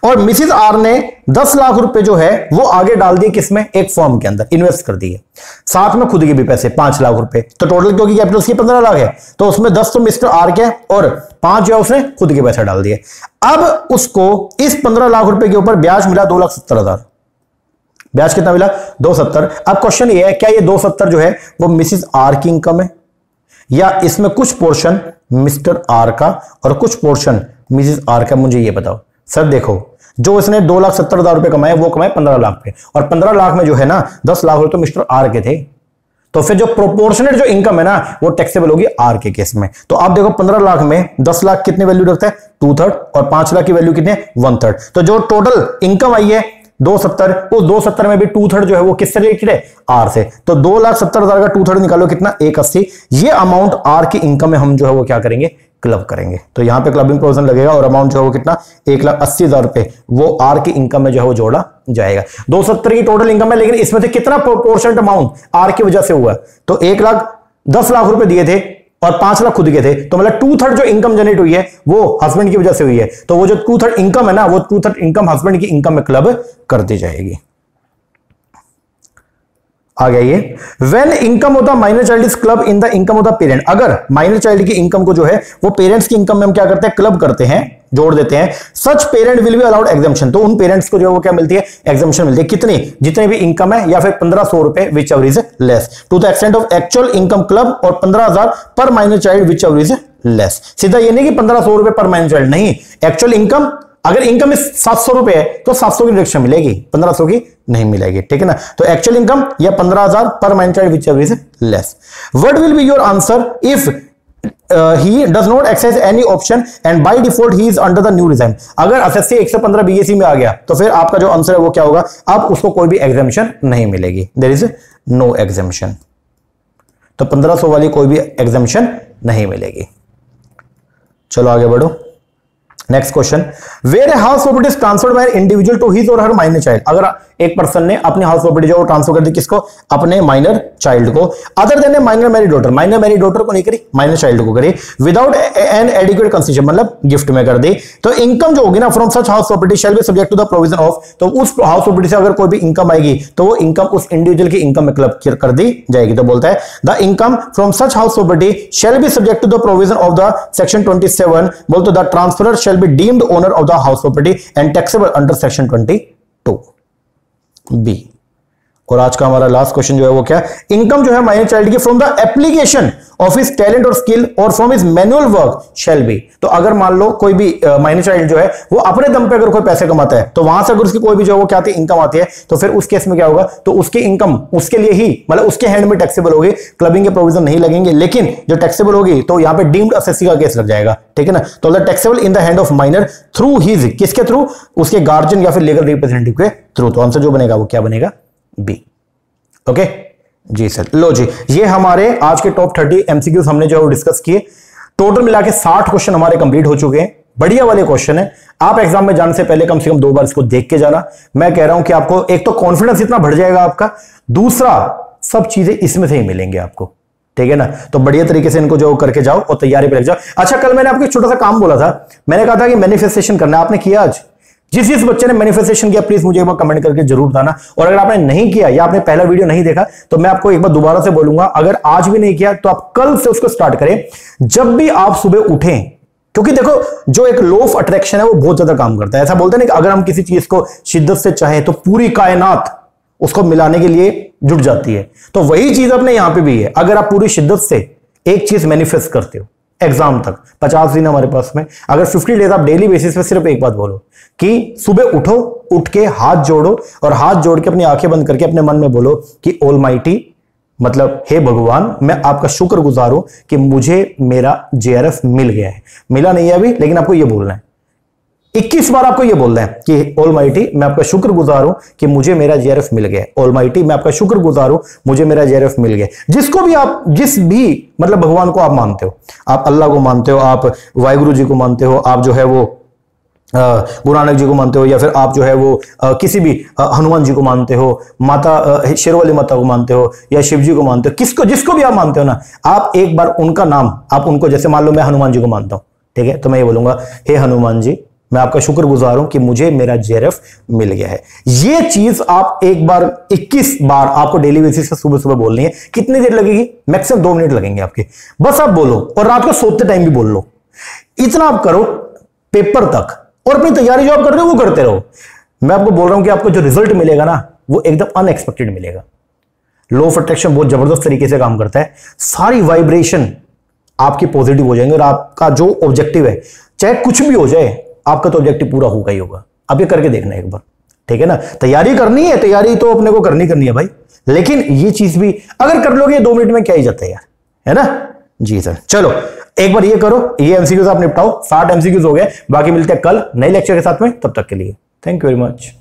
और मिसिस आर ने 10 लाख रुपए जो है वो आगे डाल दिए किसमें, एक फॉर्म के अंदर इन्वेस्ट कर दिए, साथ में खुद के भी पैसे 5 लाख रुपए। तो टोटल क्योंकि कैपिटल उसकी 15 लाख है, तो उसमें 10 तो मिस्टर आर के और 5 जो है उसने खुद के पैसे डाल दिए। अब उसको इस 15 लाख रुपए के ऊपर ब्याज मिला 2,70,000, ब्याज कितना मिला, 270। अब क्वेश्चन ये है, क्या ये 270 जो है वो मिसिस आर की इनकम है, या इसमें कुछ पोर्शन मिस्टर आर का और कुछ पोर्शन मिसिस आर का, मुझे ये बताओ। सर देखो, जो इसने 2,70,000 रुपए कमाए वो कमाए 15 लाख पे, और 15 लाख में जो है ना 10 लाख रुपए तो मिस्टर आर के थे, तो फिर जो प्रोपोर्शनेट जो इनकम है ना वो टैक्सेबल होगी आर के केस में। तो आप देखो 15 लाख में 10 लाख कितनी वैल्यू रखता है, 2/3, और 5 लाख की वैल्यू कितनी है, 1/3। तो जो टोटल इनकम आई है 270, उस 270 में भी 2/3 जो है वो किससे रिलेटेड है, आर से। तो 2,70,000 का 2/3 निकालो कितना, 180। ये अमाउंट आर की इनकम में हम जो है वो क्या करेंगे, क्लब करेंगे। तो यहां पे क्लबिंग प्रोविजन लगेगा और अमाउंट जो है वो कितना, 1,80,000 रुपए वो आर की इनकम में जो है वो जोड़ा जाएगा। 270 की टोटल इनकम है, लेकिन इसमें से कितना प्रोपोर्शनल अमाउंट आर की वजह से हुआ, तो 1,10,00,000 रुपए दिए थे और 5 लाख खुद के थे, तो मतलब 2/3 जो इनकम जनरेट हुई है वो हस्बैंड की वजह से हुई है। तो वो जो 2/3 इनकम है ना, वो 2/3 इनकम हस्बैंड की इनकम में क्लब कर दी जाएगी। आ गया ये, when income of the minor child is club in the income of the parent. अगर माइनर चाइल्ड की इनकम को जो है वो पेरेंट्स की इनकम में हम क्या करते हैं, क्लब करते हैं, जोड़ देते हैं। Such parent will be allowed exemption, तो उन पेरेंट्स को जो है वो क्या मिलती है, एग्जम्पशन मिलती है। कितनी, जितने भी इनकम है, या फिर 1,500 रुपए whichever is less to the extent of actual income club, और 15,000 पर minor child whichever is less. सीधा ये नहीं कि 1,500 रुपए पर माइनर चाइल्ड, नहीं, एक्चुअल इनकम, अगर इनकम 700 रुपए है तो 700 की डिडक्शन मिलेगी, 1,500 की नहीं मिलेगी, ठीक है ना। तो एक्चुअल इनकम या 15,000 पर minor child whichever is less. What will be your answer if he does not exercise any option and by default he is under the new regime। अगर एसएससी 115 बीएससी में आ गया तो फिर आपका जो answer है वो क्या होगा, अब उसको कोई भी एग्जामिशन नहीं मिलेगी, देयर इज नो एग्जामिशन। तो 1,500 वाली कोई भी एग्जामिशन नहीं मिलेगी। चलो आगे बढ़ो। Next question, where a house property is transferred by individual to his or her minor child. अगर एक पर्सन ने अपनी हाउस प्रॉपर्टी जो ट्रांसफर कर दी किसको, अपने माइनर चाइल्ड को, other than a minor married daughter, minor married daughter को नहीं करी, माइनर चाइल्ड को करी, विदाउट एन एडिक्वेट कंसेशन, मतलब गिफ्ट में कर दी, तो इनकम जो होगी ना from such house property shall be subject to the provision of, तो उस हाउस प्रॉपर्टी से अगर कोई भी इनकम आएगी तो वो इनकम उस इंडिविजुअल की इनकम में क्लब कर दी जाएगी। तो बोलता है the income from such house property shall be subject to the provision of the section 27, बोलते the transferrer shall be deemed owner of the house property and taxable under section 22 B। और आज का हमारा लास्ट क्वेश्चन जो है वो क्या, income जो है माइनर चाइल्ड की from the application of his talent और स्किल और from his manual work shall be. तो अगर मान लो कोई भी माइनर चाइल्ड जो है वो अपने दम पे अगर कोई पैसे कमाता है तो वहां से अगर उसकी कोई भी जो है वो क्या आती है, इनकम आती है, तो फिर उस केस में क्या होगा, तो उसकी इनकम उसके लिए ही, मतलब उसके हैंड में टैक्सेबल होगी, क्लबिंग के प्रोविजन नहीं लगेंगे, लेकिन जो टैक्सेबल होगी तो यहां पे डीम्ड एसएससी का केस लग जाएगा, ठीक है ना। तो the taxable in the hand of minor through his, किसके थ्रू, उसके गार्जियन या फिर लीगल रिप्रेजेंटेटिव के थ्रू। तो आंसर जो बनेगा वो क्या बनेगा, बी। ओके जी सर, लो जी, ये हमारे आज के टॉप 30 एमसीक्यूज हमने जो है डिस्कस किए। टोटल मिला के 60 क्वेश्चन हमारे कंप्लीट हो चुके हैं। बढ़िया वाले क्वेश्चन है। आप एग्जाम में जाने से पहले कम से कम 2 बार इसको देख के जाना। मैं कह रहा हूं कि आपको एक तो कॉन्फिडेंस इतना बढ़ जाएगा आपका, दूसरा सब चीजें इसमें से ही मिलेंगे आपको, ठीक है ना। तो बढ़िया तरीके से इनको जो करके जाओ और तैयारी पे लग जाओ। अच्छा, कल मैंने आपको एक छोटा सा काम बोला था, मैंने कहा था कि मैनिफेस्टेशन करना, आपने किया आज? जिस बच्चे ने मैनिफेस्टेशन किया प्लीज मुझे एक बार कमेंट करके जरूर बताना। और अगर आपने नहीं किया या आपने पहला वीडियो नहीं देखा तो मैं आपको एक बार दोबारा से बोलूंगा, अगर आज भी नहीं किया तो आप कल से उसको स्टार्ट करें। जब भी आप सुबह उठें, क्योंकि देखो जो एक लॉ ऑफ अट्रैक्शन है वो बहुत ज्यादा काम करता है। ऐसा बोलते हैं ना कि अगर हम किसी चीज को शिद्दत से चाहें तो पूरी कायनात उसको मिलाने के लिए जुट जाती है। तो वही चीज अपने यहां पे भी है। अगर आप पूरी शिद्दत से एक चीज मैनिफेस्ट करते हो, एग्जाम तक 50 दिन हमारे पास में, अगर 50 डेज आप डेली बेसिस पे सिर्फ एक बात बोलो कि सुबह उठो, उठ के हाथ जोड़ो और हाथ जोड़ के अपनी आंखें बंद करके अपने मन में बोलो कि ऑलमाइटी, मतलब हे भगवान, मैं आपका शुक्रगुजार हूं कि मुझे मेरा जेआरएफ मिल गया है। मिला नहीं है अभी, लेकिन आपको यह बोलना है 21 बार, आपको यह बोलना है कि ऑलमाइटी मैं आपका शुक्रगुजार हूं कि मुझे मेरा जेआरएफ मिल गया है। ऑलमाइटी मैं आपका शुक्रगुजार हूं, मुझे मेरा जेआरएफ मिल गया। जिसको भी आप, जिस भी मतलब भगवान को आप मानते हो, आप अल्लाह को मानते हो, आप वाहिगुरु जी को मानते हो, आप जो है वो गुरु नानक जी को मानते हो, या फिर आप जो है वो किसी भी हनुमान जी को मानते हो, माता शेरवाली माता को मानते हो, या शिव जी को मानते हो, किसको जिसको भी आप मानते हो ना, आप एक बार उनका नाम, आप उनको, जैसे मान लो मैं हनुमान जी को मानता हूं, ठीक है, तो मैं ये बोलूंगा हे हनुमान जी, मैं आपका शुक्रगुजार हूं कि मुझे मेरा जेआरएफ मिल गया है। ये चीज आप एक बार 21 बार आपको डेली बेसिस पे सुबह सुबह बोलनी है। कितनी देर लगेगी? मैक्सिमम 2 मिनट लगेंगे आपके, बस आप बोलो। और रात को सोते टाइम भी बोल लो। इतना आप करो पेपर तक, और अपनी तैयारी जो आप कर रहे हो वो करते रहो। मैं आपको बोल रहा हूं कि आपको जो रिजल्ट मिलेगा ना वो एकदम अनएक्सपेक्टेड मिलेगा। लॉ ऑफ अट्रैक्शन बहुत जबरदस्त तरीके से काम करता है। सारी वाइब्रेशन आपकी पॉजिटिव हो जाएंगे और आपका जो ऑब्जेक्टिव है, चाहे कुछ भी हो जाए, आपका तो ऑब्जेक्टिव पूरा होगा ही होगा। आप ये करके देखना एक बार, ठीक है ना। तैयारी करनी है, तैयारी तो अपने को करनी है भाई, लेकिन ये चीज भी अगर कर लोगे 2 मिनट में क्या ही जाता है यार, है ना जी सर। चलो एक बार ये करो, ये एमसीक्यूज आप निपटाओ। 60 एमसीक्यूज हो गए, बाकी मिलते हैं कल नए लेक्चर के साथ में। तब तक के लिए थैंक यू वेरी मच।